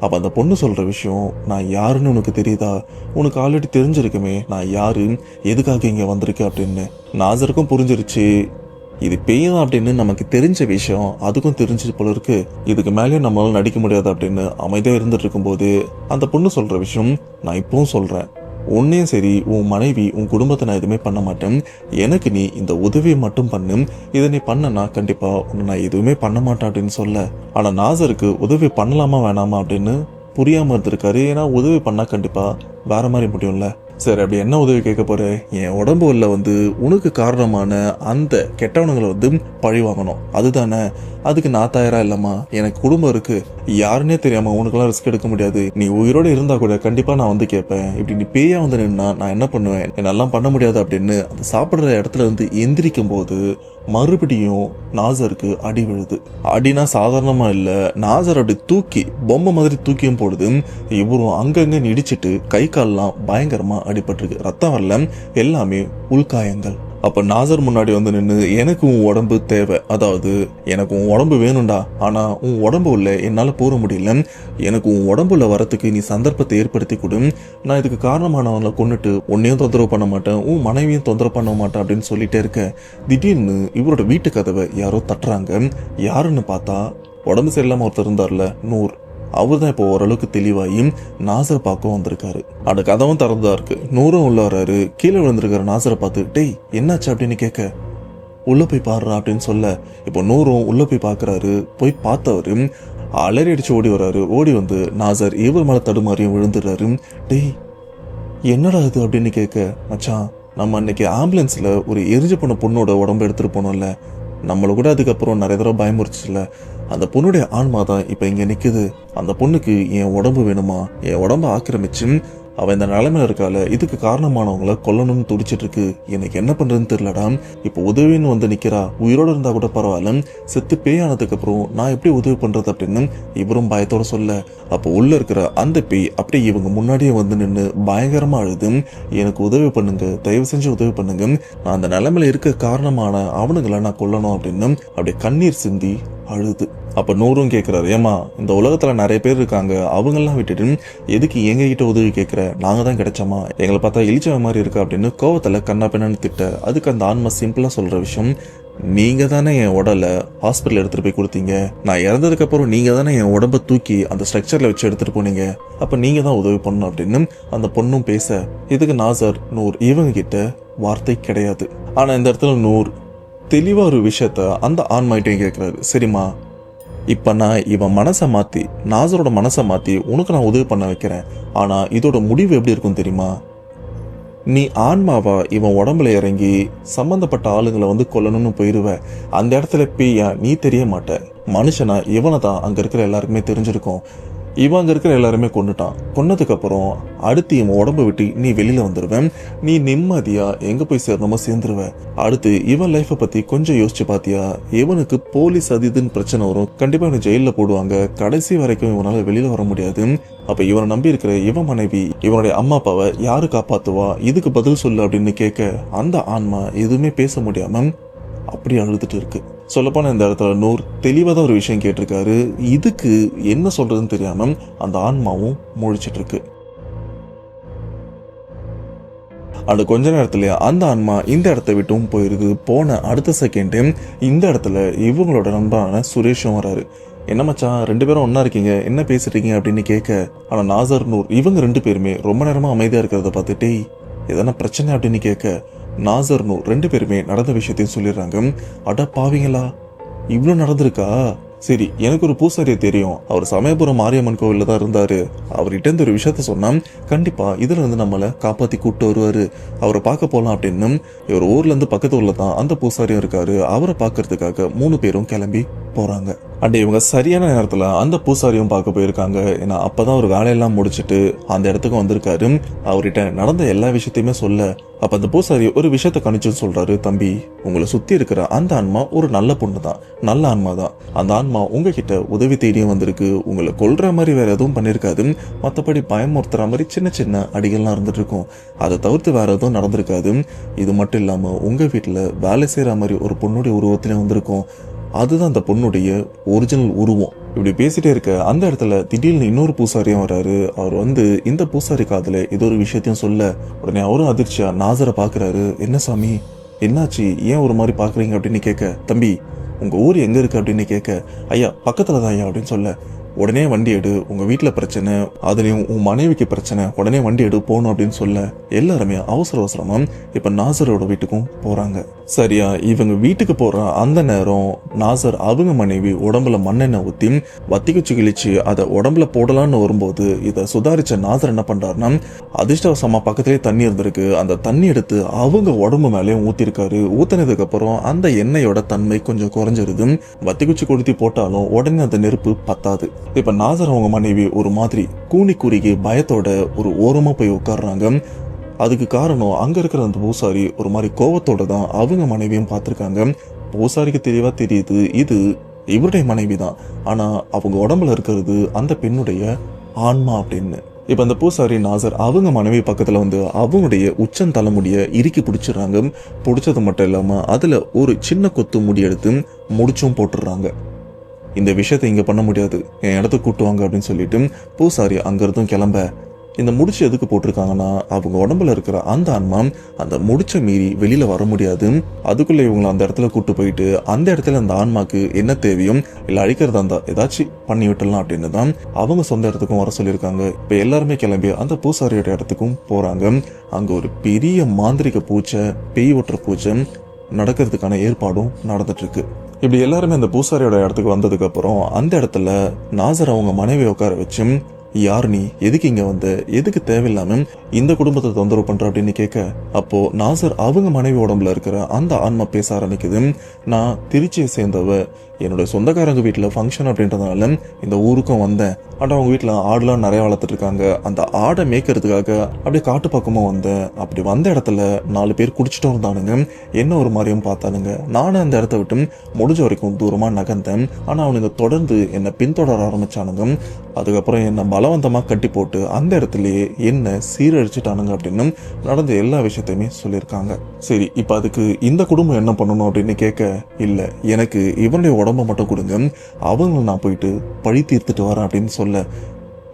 Speaker 2: அப்ப அந்த பொண்ணு சொல்ற விஷயம், நான் யாருன்னு உனக்கு தெரியுதா, உனக்கு ஆல்ரெடி தெரிஞ்சிருக்குமே நான் யாரு, எதுக்காக இங்க வந்திருக்கேன் அப்படின்னு. நாசருக்கும் புரிஞ்சிருச்சு இது பேயும் அப்படின்னு நமக்கு தெரிஞ்ச விஷயம், அதுக்கும் தெரிஞ்சது போல இருக்கு, இதுக்கு மேலேயும் நம்மளால நடிக்க முடியாது அப்படின்னு அமைதியா இருந்துட்டு இருக்கும்போது அந்த பொண்ணு சொல்ற விஷயம் நான் இப்பவும் சொல்றேன், உன்னையும் சரி உன் மனைவி உன் குடும்பத்தை நான் எதுவுமே பண்ண மாட்டேன், எனக்கு நீ இந்த உதவியை மட்டும் பண்ணு, இதை நீ பண்ணனா கண்டிப்பா உன்னை நான் எதுவுமே பண்ண மாட்டேன் அப்படின்னு சொல்ல. ஆனா நாசருக்கு உதவி பண்ணலாமா வேணாமா அப்படின்னு புரியாம இருந்திருக்காரு. ஏன்னா உதவி பண்ணா கண்டிப்பா வேற மாதிரி முடியும்ல. சரி, அப்படி என்ன உதவி கேட்க போற? என் உடம்புல உனக்கு காரணமான அந்த கெட்டவனுங்களை பழி வாங்கணும், அதுதானே? அதுக்கு நான் தயாரா இல்லம்மா, எனக்கு குடும்பம் இருக்கு, யாருன்னே தெரியாம உனக்கெல்லாம் ரிஸ்க் எடுக்க முடியாது, நீ உயிரோட இருந்தா கூட கண்டிப்பா நான் கேட்பேன், இப்படி நீ பேயா நின்னா நான் என்ன பண்ணுவேன், என்னெல்லாம் பண்ண முடியாது அப்படின்னு அந்த சாப்பிடுற இடத்துல எந்திரிக்கும் போது மறுபடியும் நாசருக்கு அடி விழுது. அடினா சாதாரணமா இல்ல, நாசர் அப்படி தூக்கி பொம்மை மாதிரி தூக்கியும் போடுது. இவரும் அங்கங்க இடிச்சிட்டு கை கால்லாம் பயங்கரமா அடிபட்டிருக்கு, ரத்தம் வரல, எல்லாமே உள்காயங்கள். அப்ப நாசர் முன்னாடி நின்று, எனக்கு உன் உடம்பு தேவை, அதாவது எனக்கு உன் உடம்பு வேணும்டா, ஆனா உன் உடம்பு உள்ள என்னால போற முடியல, எனக்கு உன் உடம்புல வரத்துக்கு நீ சந்தர்ப்பத்தை ஏற்படுத்தி கொடு, நான் இதுக்கு காரணமானவங்களை கொண்டுட்டு உன்னையும் தொந்தரவு பண்ண மாட்டேன், உன் மனைவியும் தொந்தரவு பண்ண மாட்டேன் அப்படின்னு சொல்லிட்டே இருக்க. திடீர்னு இவரோட வீட்டு கதவை யாரோ தட்டுறாங்க. யாருன்னு பார்த்தா உடம்பு சரியில்லாம ஒருத்தர் இருந்தார்ல, நூர், அவர் தான் இப்போ ஓரளவுக்கு தெளிவாகி நாசரை பார்க்க வந்திருக்காரு. அந்த கதவும் திறந்தா இருக்கு, நூறும் உள்ள வர்றாரு. கீழே விழுந்திருக்கிற நாசரை பார்த்து, டேய் என்னாச்சு அப்படின்னு கேட்க, உள்ள போய் பாடுறா அப்படின்னு சொல்ல, இப்போ நூறும் உள்ள போய் பாக்குறாரு. போய் பார்த்தவரு அலறி அடிச்சு ஓடி வர்றாரு. ஓடி நாசர் இவர் மேல தடுமாறியும் விழுந்துடுறாரு. டேய் என்னடா இது அப்படின்னு கேட்க, மச்சான் நம்ம அன்னைக்கு ஆம்புலன்ஸ்ல ஒரு எரிஞ்சு போன பொண்ணோட உடம்பு எடுத்துட்டு போனோம்ல, நம்மளை கூட அதுக்கப்புறம் நிறைய தடவை பயமுறுச்சுல, அந்த பொண்ணுடைய ஆன்மா தான் இப்ப இங்க நிக்குது. அந்த பொண்ணுக்கு என் உடம்பு வேணுமா, என் உடம்பு ஆக்கிரமிச்சு அவன் இந்த நிலைமையில இருக்கால, இதுக்கு காரணமானவங்களை கொல்லணும்னு துடிச்சிட்டு இருக்கு, எனக்கு என்ன பண்றதுன்னு தெரியலடா. இப்போ உதவின்னு நிக்கிறா, உயிரோட இருந்தா கூட பரவாயில்ல, செத்து பேயானதுக்கு அப்புறம் நான் எப்படி உதவி பண்றது அப்படின்னு இவரும் பயத்தோட சொல்ல. அப்போ உள்ள இருக்கிற அந்த பேய் அப்படியே இவங்க முன்னாடியே நின்று பயங்கரமா அழுது, எனக்கு உதவி பண்ணுங்க, தயவு செஞ்சு உதவி பண்ணுங்க, நான் அந்த நிலைமையில இருக்க காரணமான அவனுங்களை நான் கொல்லணும் அப்படின்னு அப்படியே கண்ணீர் சிந்தி அழுது. அப்ப நூறும் கேட்கிறாரு, ஏமா இந்த உலகத்துல நிறைய பேர் இருக்காங்க, அவங்கெல்லாம் விட்டுட்டு எதுக்கு எங்க கிட்ட உதவி கேட்கிற, நாங்க தான் கிடைச்சோமா, எங்களை பார்த்தா இழிச்சவ மாதிரி இருக்கு அப்படின்னு கோவத்துல கண்ணா பின்னான்னு திட்ட. அதுக்கு அந்த ஆன்மா சிம்பிளா சொல்ற விஷயம், நீங்க தானே என் உடலை ஹாஸ்பிட்டல் எடுத்துட்டு போய் கொடுத்தீங்க, நான் இறந்ததுக்கு அப்புறம் நீங்க தானே என் உடம்ப தூக்கி அந்த ஸ்ட்ரக்சர்ல வச்சு எடுத்துட்டு போனீங்க, அப்ப நீங்க தான் உதவி பண்ணணும் அப்படின்னு அந்த பொண்ணும் பேச. இதுக்கு நாசர் நூர் இவங்க கிட்ட வார்த்தை கிடையாது. ஆனா இந்த இடத்துல நூர் தெளிவா ஒரு விஷயத்த அந்த ஆன்மாயிட்டையும் கேட்கிறாரு, சரிம்மா இப்ப நான் இவன் மனசை மாத்தி, நாசரோட மனசை மாத்தி உனக்கு நான் உதவி பண்ண வைக்கிறேன், ஆனா இதோட முடிவு எப்படி இருக்கும் தெரியுமா, நீ ஆன்மாவா இவன் உடம்புல இறங்கி சம்பந்தப்பட்ட ஆளுங்களை கொல்லணும்னு போயிருவ, அந்த இடத்துல பேயா நீ தெரிய மாட்ட, மனுஷனா இவனை தான் அங்க இருக்கிற எல்லாருக்குமே தெரிஞ்சிருக்கும், இவன் அங்க இருக்கிற எல்லாருமே கொண்டுட்டான், கொன்னதுக்கு அப்புறம் அடுத்து இவன் உடம்பு விட்டு நீ வெளியில வந்துருவேன், நீ நிம்மதியா எங்க போய் சேரணுமோ சேர்ந்துருவ, அடுத்து இவன் லைஃபை பத்தி கொஞ்சம் யோசிச்சு பாத்தியா, இவனுக்கு போலீஸ் அது இதுன்னு பிரச்சனை வரும், கண்டிப்பா இவனை ஜெயில போடுவாங்க, கடைசி வரைக்கும் இவனால வெளியில வர முடியாது, அப்ப இவனை நம்பி இருக்கிற இவன் மனைவி இவனுடைய அம்மா அப்பாவை யாரு காப்பாத்துவா, இதுக்கு பதில் சொல்லு அப்படின்னு கேட்க அந்த ஆன்மா எதுவுமே பேச முடியாம அப்படி அழுதுட்டு இருக்கு. சொல்லப்போன இந்த இடத்துல நூர் தெளிவாதான் ஒரு விஷயம் கேட்டிருக்காரு, இதுக்கு என்ன சொல்றதுன்னு தெரியாம அந்த ஆன்மாவும் முழிச்சிட்டு இருக்கு. அது கொஞ்ச நேரத்துல அந்த ஆன்மா இந்த இடத்த விட்டும் போயிருக்கு. போன அடுத்த செகண்ட் இந்த இடத்துல இவங்களோட நண்பரான சுரேஷும் வராரு. என்ன மச்சான் ரெண்டு பேரும் ஒன்னா இருக்கீங்க, என்ன பேசிட்டீங்க அப்படின்னு கேட்க, ஆனா நாசர் நூர் இவங்க ரெண்டு பேருமே ரொம்ப நேரமா அமைதியா இருக்கிறத பார்த்துட்டே எதனா பிரச்சனை அப்படின்னு கேட்க, நாசர் நூர் ரெண்டு பேருமே நடந்த விஷயத்தையும் சொல்லிடுறாங்க. அட பாவீங்களா, இவ்வளவு நடந்திருக்கா, சரி எனக்கு ஒரு பூசாரியை தெரியும், அவர் சமயபுரம் மாரியம்மன் கோவில்ல தான் இருந்தாரு, அவர்கிட்ட இருந்து ஒரு விஷயத்த சொன்னா கண்டிப்பா இதுல நம்மளை காப்பாத்தி கூப்பிட்டு வருவாரு, அவரை பார்க்க போலாம் அப்படின்னு இவர் ஊர்ல இருந்து பக்கத்து ஊர்ல தான் அந்த பூசாரியும் இருக்காரு, அவரை பார்க்கறதுக்காக 3 பேரும் கிளம்பி போறாங்க. அண்ட் இவங்க சரியான நேரத்துல அந்த பூசாரியும் பார்க்க போயிருக்காங்க. ஏன்னா அப்பதான் ஒரு வேலையெல்லாம் முடிச்சுட்டு அந்த இடத்துக்கு வந்திருக்காரு. அவர்கிட்ட நடந்த எல்லா விஷயத்தையுமே சொல்ல, அப்ப அந்த பூசாரி ஒரு விஷயத்த கணிச்சு சொல்றாரு, தம்பி உங்களை சுத்தி இருக்கிற அந்த ஆன்மா ஒரு நல்ல பொண்ணு தான், நல்ல ஆன்மா தான், அந்த ஆன்மா உங்ககிட்ட உதவி தேடியும் வந்திருக்கு, உங்களை கொல்ற மாதிரி வேற எதுவும் பண்ணிருக்காது, மற்றபடி பயமுறுத்துற மாதிரி சின்ன சின்ன அடிகள்லாம் இருந்துட்டு இருக்கும், அதை தவிர்த்து வேற எதுவும் நடந்திருக்காது, இது மட்டும் இல்லாம உங்க வீட்டுல வேலை செய்யற மாதிரி ஒரு பொண்ணுடைய உருவத்திலே வந்திருக்கும், அதுதான் அந்த பொண்ணுடைய ஒரிஜினல் உருவம். இப்படி பேசிட்டே இருக்க அந்த இடத்துல திடீர்னு இன்னொரு பூசாரியும் வராரு. அவர் இந்த பூசாரி காதுல ஏதோ ஒரு விஷயத்தையும் சொல்ல, உடனே அவரும் அதிர்ச்சியா நாசரை பாக்குறாரு. என்ன சாமி என்னாச்சு, ஏன் ஒரு மாதிரி பாக்குறீங்க அப்படின்னு கேட்க, தம்பி உங்க ஊர் எங்க இருக்கு அப்படின்னு கேட்க, ஐயா பக்கத்துல தான் ஐயா அப்படின்னு சொல்ல, உடனே வண்டி எடு, உங்க வீட்டுல பிரச்சனை, அதுலயும் உன் மனைவிக்கு பிரச்சனை, உடனே வண்டி எடு போகணும் அப்படின்னு சொல்ல எல்லாருமே அவசர அவசரமா இப்ப நாசரோட வீட்டுக்கும் போறாங்க. சரியா இவங்க வீட்டுக்கு போற அந்த நேரம் நாசர் அவங்க மனைவி உடம்புல மண்ணெண்ணெய் ஊத்தி வத்தி குச்சி கிழிச்சு அதை உடம்புல போடலான்னு வரும்போது இதை சுதாரிச்ச நாசர் என்ன பண்றாருன்னா, அதிர்ஷ்டவசமா பக்கத்திலே தண்ணி இருந்திருக்கு, அந்த தண்ணி எடுத்து அவங்க உடம்பு மேலேயும் ஊத்திருக்காரு. ஊத்தினதுக்கு அப்புறம் அந்த எண்ணெயோட தன்மை கொஞ்சம் குறைஞ்சிருது. வத்தி குச்சி கொளுத்தி போட்டாலும் உடனே அந்த நெருப்பு பத்தாது. இப்ப நாசர் அவங்க மனைவி ஒரு மாதிரி கூனி குறுகி பயத்தோட ஒரு ஓரமா போய் உட்கார்றாங்க. அதுக்கு காரணம் அங்க இருக்கிற அந்த பூசாரி ஒரு மாதிரி கோவத்தோட தான் அவங்க மனைவியும் பார்த்திருக்காங்க. பூசாரிக்கு தெளிவா தெரியுது இது இவருடைய மனைவி தான், ஆனா அவங்க உடம்புல இருக்கிறது அந்த பெண்ணுடைய ஆன்மா அப்படின்னு. இப்ப அந்த பூசாரி நாசர் அவங்க மனைவி பக்கத்துல வந்து அவங்களுடைய உச்சந்தலைமுடிய இறுக்கி பிடிச்சிடுறாங்க. பிடிச்சது மட்டும் இல்லாம அதுல ஒரு சின்ன கொத்து முடி எடுத்து முடிச்சும் போட்டுடுறாங்க. இந்த விஷயத்தை இங்க பண்ண முடியாது, என் இடத்துக்கு கூட்டுவாங்க அப்படின்னு சொல்லிட்டு பூசாரி அங்கிருந்தும் கிளம்ப, இந்த முடிச்சு எதுக்கு போட்டிருக்காங்கன்னா அவங்க உடம்புல இருக்கிற அந்த ஆன்மா அந்த முடிச்ச மீறி வெளியில வர முடியாது. அதுக்குள்ள இவங்களை அந்த இடத்துல கூட்டு போயிட்டு அந்த இடத்துல அந்த ஆன்மாக்கு என்ன தேவையும் இல்ல அழிக்கிறதா இருந்தா ஏதாச்சும் பண்ணி விட்டுலாம் அப்படின்னு தான் அவங்க சொந்த இடத்துக்கும் வர சொல்லியிருக்காங்க. இப்ப எல்லாருமே கிளம்பி அந்த பூசாரியோட இடத்துக்கும் போறாங்க. அங்க ஒரு பெரிய மாந்திரிக பூச்சை, பேய் ஓட்டுற பூச்சை நடக்கிறதுக்கான ஏற்பாடும் நடந்துட்டு இருக்கு. இப்படி எல்லாருமே அந்த பூசாரியோட இடத்துக்கு வந்ததுக்கு அப்புறம் அந்த இடத்துல நாசர் அவங்க மனைவி உட்கார வச்சு, யார் நீ, எதுக்கு இங்க வந்த, எதுக்கு தேவையில்லாம இந்த குடும்பத்தை தொந்தரவு பண்ற அப்படின்னு கேட்க, அப்போ நாசர் அவங்க மனைவி உடம்புல இருக்கிற அந்த ஆன்மா பேச ஆரம்பிக்குது. நான் திருச்சியை சேர்ந்தவ, என்னோட சொந்தக்காரங்க வீட்டுல ஃபங்க்ஷன் அப்படின்றதுனால இந்த ஊருக்கும் வந்தேன். ஆனா அவங்க வீட்டுல ஆடுலாம் நிறைய வளர்த்துட்டு இருக்காங்க, அந்த ஆடை மேய்க்கிறதுக்காக அப்படியே காட்டு பக்கமும் வந்தேன். அப்படி வந்த இடத்துல 4 பேர் குடிச்சிட்டும் இருந்தானுங்க, என்ன ஒரு மாதிரியும் பார்த்தானுங்க. நானும் அந்த இடத்த விட்டு முடிஞ்ச வரைக்கும் தூரமா நகர்ந்தேன். ஆனா அவனுங்க தொடர்ந்து என்னை பின்தொடர ஆரம்பிச்சானுங்க. அதுக்கப்புறம் என்ன பலவந்தமா கட்டி போட்டு அந்த இடத்துலயே என்ன சீரழிச்சிட்டானுங்க அப்படின்னு நடந்த எல்லா விஷயத்தையுமே சொல்லியிருக்காங்க. சரி, இப்ப அதுக்கு இந்த குடும்பம் என்ன பண்ணணும் அப்படின்னு கேட்க, இல்ல எனக்கு இவனுடைய உடம்ப மட்டும் கொடுங்க, அவங்க நான் போயிட்டு பழி தீர்த்துட்டு வரேன் அப்படின்னு சொல்ல,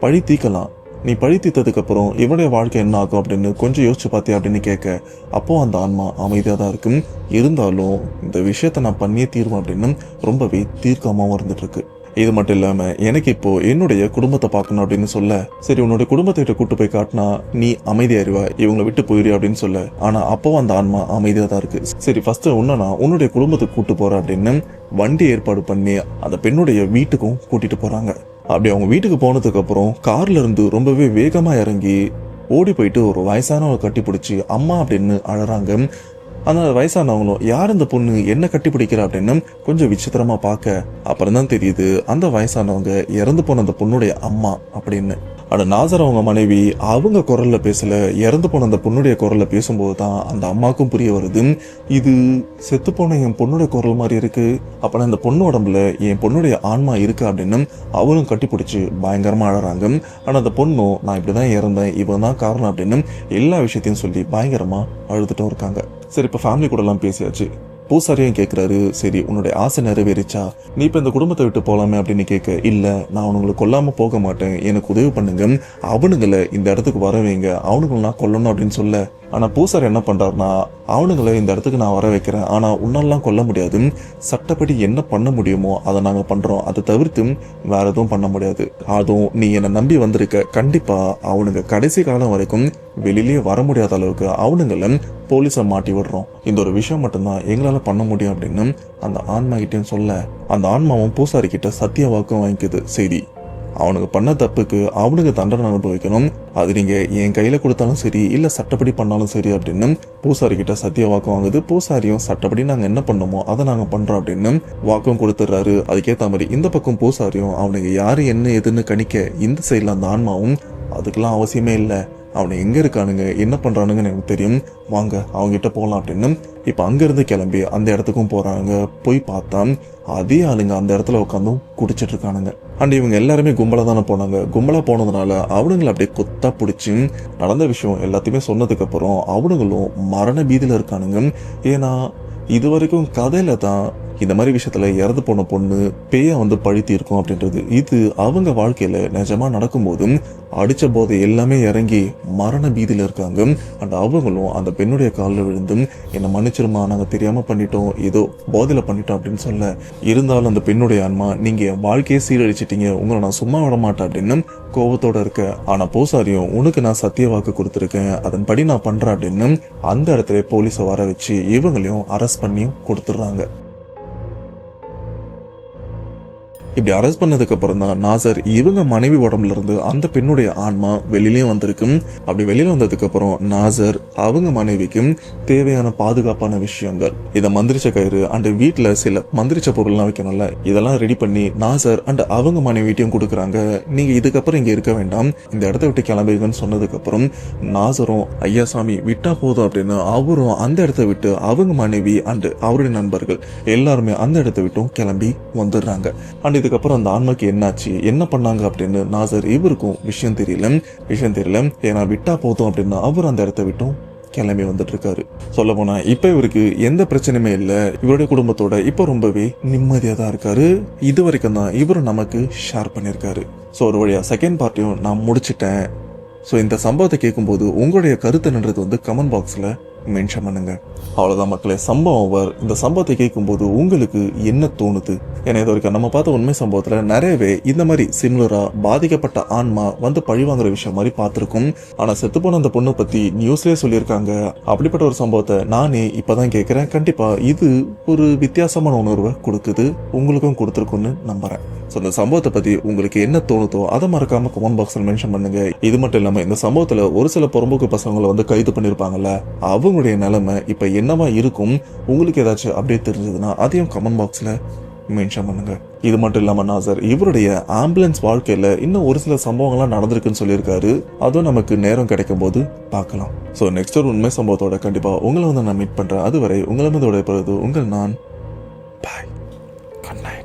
Speaker 2: பழி தீர்க்கலாம், நீ பழி தீர்த்ததுக்கு அப்புறம் இவனுடைய வாழ்க்கை என்ன ஆகும் அப்படின்னு கொஞ்சம் யோசிச்சு பார்த்தியா அப்படின்னு கேட்க, அப்போ அந்த ஆன்மா அமைதியா தான் இருக்கும். இருந்தாலும் இந்த விஷயத்த நான் பண்ணியே தீர்வேன் அப்படின்னு ரொம்பவே தீர்க்கமாவும் இருந்துட்டு இருக்கு. இது மட்டும் இல்லாம எனக்கு இப்போ என்னுடைய குடும்பத்தை பார்க்கணும் அப்படின்னு சொல்ல, சரி உன்னுடைய குடும்பத்தை கூட்டு போய் காட்டினா நீ அமைதியாயிருவா, இவங்களை விட்டு போயிரு அப்படின்னு சொல்ல, ஆனா அப்பவும் அந்த ஆன்மா அமைதியா தான் இருக்கு. சரி ஃபர்ஸ்ட் உன்னா உன்னுடைய குடும்பத்துக்கு கூட்டு போற அப்படின்னு வண்டி ஏற்பாடு பண்ணி அந்த பெண்ணுடைய வீட்டுக்கும் கூட்டிட்டு போறாங்க. அப்படி அவங்க வீட்டுக்கு போனதுக்கு அப்புறம் கார்ல இருந்து ரொம்பவே வேகமா இறங்கி ஓடி போயிட்டு ஒரு வயசானவங்க கட்டி பிடிச்சி அம்மா அப்படின்னு அழறாங்க. அந்த வயசானவங்களும் யார் இந்த பொண்ணு என்ன கட்டி பிடிக்கிறா அப்படின்னு கொஞ்சம் விசித்திரமா பார்க்க, அப்புறம் தான் தெரியுது அந்த வயசானவங்க இறந்து போன அந்த பொண்ணுடைய அம்மா அப்படின்னு. ஆனா நாசர் அவங்க மனைவி அவங்க குரல்ல பேசல, இறந்து போன அந்த பொண்ணுடைய குரல்ல பேசும்போது தான் அந்த அம்மாவுக்கும் புரிய வருது, இது செத்து போன என் பொண்ணுடைய குரல் மாதிரி இருக்கு, அப்ப இந்த பொண்ணு உடம்புல என் பொண்ணுடைய ஆன்மா இருக்கு அப்படின்னு அவரும் கட்டி பிடிச்சி பயங்கரமா அழறாங்க. ஆனா அந்த பொண்ணும் நான் இப்படிதான் இறந்தேன், இவன் தான் காரணம் அப்படின்னு எல்லா விஷயத்தையும் சொல்லி பயங்கரமா அழுதுட்டும் இருக்காங்க. சரி இப்ப ஃபேமிலி கூட எல்லாம் பேசியாச்சு. பூசாரியும் கேட்கிறாரு, சரி உன்னுடைய ஆசை நிறைவேறிச்சா, நீ இப்ப இந்த குடும்பத்தை விட்டு போலாமே அப்படின்னு கேட்க, இல்ல நான் அவனுங்களை கொல்லாம போக மாட்டேன், எனக்கு உதவி பண்ணுங்க, அவனுங்களை இந்த இடத்துக்கு வர வைங்க, அவனுங்களை நான் கொல்லணும் அப்படின்னு சொல்ல, ஆனா பூசாரி என்ன பண்றாருன்னா, அவனுங்களை இந்த இடத்துக்கு நான் வர வைக்கிறேன், ஆனா உன்னாலாம் கொல்ல முடியாது, சட்டப்படி என்ன பண்ண முடியுமோ அதை நாங்க பண்றோம், அதை தவிர்த்து வேற எதுவும் பண்ண முடியாது, அதுவும் நீ என்னை நம்பி வந்திருக்க, கண்டிப்பா அவனுங்க கடைசி காலம் வரைக்கும் வெளியிலேயே வர முடியாத அளவுக்கு அவனுங்களை போலீஸை மாட்டி விடுறோம், இந்த ஒரு விஷயம் மட்டும்தான் எங்களால பண்ண முடியும் அப்படின்னு அந்த ஆன்மா கிட்டேயும் சொல்ல, அந்த ஆன்மாவும் பூசாரி கிட்ட சத்திய வாக்கும் வாங்கிக்குது. சரி அவனுக்கு பண்ண தப்புக்கு அவனுக்கு தண்டனை அனுபவிக்கணும், அது நீங்க என் கையில கொடுத்தாலும் சரி இல்ல சட்டப்படி பண்ணாலும் சரி அப்படின்னு பூசாரி கிட்ட சத்திய வாக்கம் வாங்குது. பூசாரியும் சட்டப்படி நாங்க என்ன பண்ணோமோ அதை நாங்க பண்றோம் அப்படின்னு வாக்கும் கொடுத்துடுறாரு. அதுக்கேற்ற மாதிரி இந்த பக்கம் பூசாரியும் அவனுக்கு யாரு என்ன எதுன்னு கணிக்க, இந்த சைட்ல அந்த ஆன்மாவும் அதுக்கெல்லாம் அவசியமே இல்லை, அவனை எங்க இருக்கானுங்க என்ன பண்றானுங்கன்னு எனக்கு தெரியும், வாங்க அவங்ககிட்ட போகலாம் அப்படின்னு இப்ப அங்கிருந்து கிளம்பி அந்த இடத்துக்கும் போறாங்க. போய் பார்த்தா அதே ஆளுங்க அந்த இடத்துல உட்காந்தும் குடிச்சிட்டு இருக்கானுங்க. அண்ட் இவங்க எல்லாருமே கும்பலா தானே போனாங்க. கும்பலா போனதுனால அவனுங்களை அப்படியே கொத்தா பிடிச்சி நடந்த விஷயம் எல்லாத்தையுமே சொன்னதுக்கு அப்புறம் அவனுங்களும் மரண பீதியில இருக்கானுங்க. ஏன்னா இது வரைக்கும் கதையில தான் இந்த மாதிரி விஷயத்துல இறந்து போன பொண்ணு பேயா வந்து பழித்தி இருக்கும் அப்படின்றது இது அவங்க வாழ்க்கையில நிஜமா நடக்கும்போதும் அடிச்ச போதை எல்லாமே இறங்கி மரண பீதியில இருக்காங்க. அண்ட் அவங்களும் அந்த பெண்ணுடைய காலில் விழுந்தும் என்னை மன்னிச்சிருமா, நாங்க தெரியாம பண்ணிட்டோம், ஏதோ போதையில பண்ணிட்டோம் அப்படின்னு சொல்ல, இருந்தாலும் அந்த பெண்ணுடைய ஆன்மா நீங்க என் வாழ்க்கையே சீரழிச்சிட்டீங்க, உங்களை நான் சும்மா விட மாட்டேன் அப்படின்னு கோபத்தோட இருக்க. ஆனா பூசாரியும் உனக்கு நான் சத்திய வாக்கு கொடுத்துருக்கேன், அதன்படி நான் பண்றேன் அப்படின்னு அந்த இடத்துல போலீஸை வர வச்சு இவங்களையும் அரெஸ்ட் பண்ணியும் கொடுத்துடுறாங்க. இப்படி அரெஸ்ட் பண்ணதுக்கு அப்புறம் தான் நாசர் இவங்க மனைவி உடம்புல இருந்து அந்த பெண்ணுடைய ஆன்மா வெளியிலயும் வந்திருக்கும். அப்படி வெளியில வந்ததுக்கு அப்புறம் நாசர் அவங்க மனைவிக்கும் தேவையான பாதுகாப்பான விஷயங்கள், இதை மந்திரிச்ச கயிறு அண்ட் வீட்டுல சில மந்திரிச்ச பொருள்லாம் வைக்கணும்ல, இதெல்லாம் ரெடி பண்ணி நாசர் அண்ட் அவங்க மனைவிட்டையும் கொடுக்குறாங்க. நீங்க இதுக்கப்புறம் இங்க இருக்க வேண்டாம், இந்த இடத்த விட்டு கிளம்பிடுங்கன்னு சொன்னதுக்கு அப்புறம் நாசரும் ஐயா சாமி விட்டா போதும் அப்படின்னு அவரும் அந்த இடத்த விட்டு அவங்க மனைவி அண்ட் அவருடைய நண்பர்கள் எல்லாருமே அந்த இடத்த விட்டும் கிளம்பி வந்துடுறாங்க. அண்ட் இதுக்கப்புறம் அந்த ஆன்மாக்கு என்னாச்சு, என்ன பண்ணாங்க அப்படின்னு நாசர் இவருக்கும் விஷயம் தெரியல. ஏன்னா விட்டா போதும் அப்படின்னு அவர் அந்த இடத்த விட்டும் கிளம்பி வந்துட்டு இருக்காரு. சொல்ல போனா இப்ப இவருக்கு எந்த பிரச்சனையுமே இல்ல, இவருடைய குடும்பத்தோட இப்ப ரொம்பவே நிம்மதியா தான் இருக்காரு. இது வரைக்கும் தான் இவரும் நமக்கு ஷேர் பண்ணிருக்காரு. ஸோ ஒரு வழியா செகண்ட் பார்ட்டியும் நான் முடிச்சிட்டேன். ஸோ இந்த சம்பவத்தை கேட்கும்போது உங்களுடைய கருத்து என்னன்றது வந்து கமெண்ட் பாக்ஸ்ல மென்ஷன் பண்ணுங்க. அவ்வளவுதான் மக்களே, சம்பவம் ஓவர். இந்த சம்பவத்தை கேட்கும்போது உங்களுக்கு என்ன தோணுது? ஏன்னா இது வரைக்கும் நம்ம பார்த்த உண்மை சம்பவத்துல நிறையவே இந்த மாதிரி சிமிலரா பாதிக்கப்பட்ட ஆன்மா வந்து பழிவாங்குற விஷயம் மாதிரி பார்த்திருக்கும். ஆனா செத்து போன அந்த பொண்ணை பத்தி நியூஸ்லயே சொல்லியிருக்காங்க. அப்படிப்பட்ட ஒரு சம்பவத்தை நானே இப்பதான் கேட்கிறேன். கண்டிப்பா இது ஒரு வித்தியாசமான உணர்வை கொடுக்குது, உங்களுக்கும் கொடுத்துருக்குன்னு நம்புறேன். ஸோ இந்த சம்பவத்தை பத்தி உங்களுக்கு என்ன தோணுதோ அதை மறக்காம கமெண்ட் பாக்ஸ்ல மென்ஷன் பண்ணுங்க. இது மட்டும் இல்லாம இந்த சம்பவத்துல ஒரு சில புறம்போக்கு பசங்களை வந்து கைது பண்ணிருப்பாங்கல்ல, அவங்களுடைய நிலைமை இப்ப என்னவா இருக்கும், உங்களுக்கு ஏதாச்சும் அப்படியே தெரிஞ்சதுன்னா அதையும் கமெண்ட் பாக்ஸ்ல மென்ஷன் பண்ணுங்க. இது மட்டும் இல்லாம நாசர் இவருடைய ஆம்புலன்ஸ் வாழ்க்கையில இன்னும் ஒரு சில சம்பவங்கள்லாம் நடந்திருக்குன்னு சொல்லியிருக்காரு. அதுவும் நமக்கு நேரம் கிடைக்கும் போது பார்க்கலாம். ஸோ நெக்ஸ்ட் ஒரு உண்மை சம்பவத்தோட கண்டிப்பா உங்களை வந்து நான் மீட் பண்றேன். அதுவரை உங்களை வந்து விடைபெறுவது உங்கள் நான். பாய். Good night.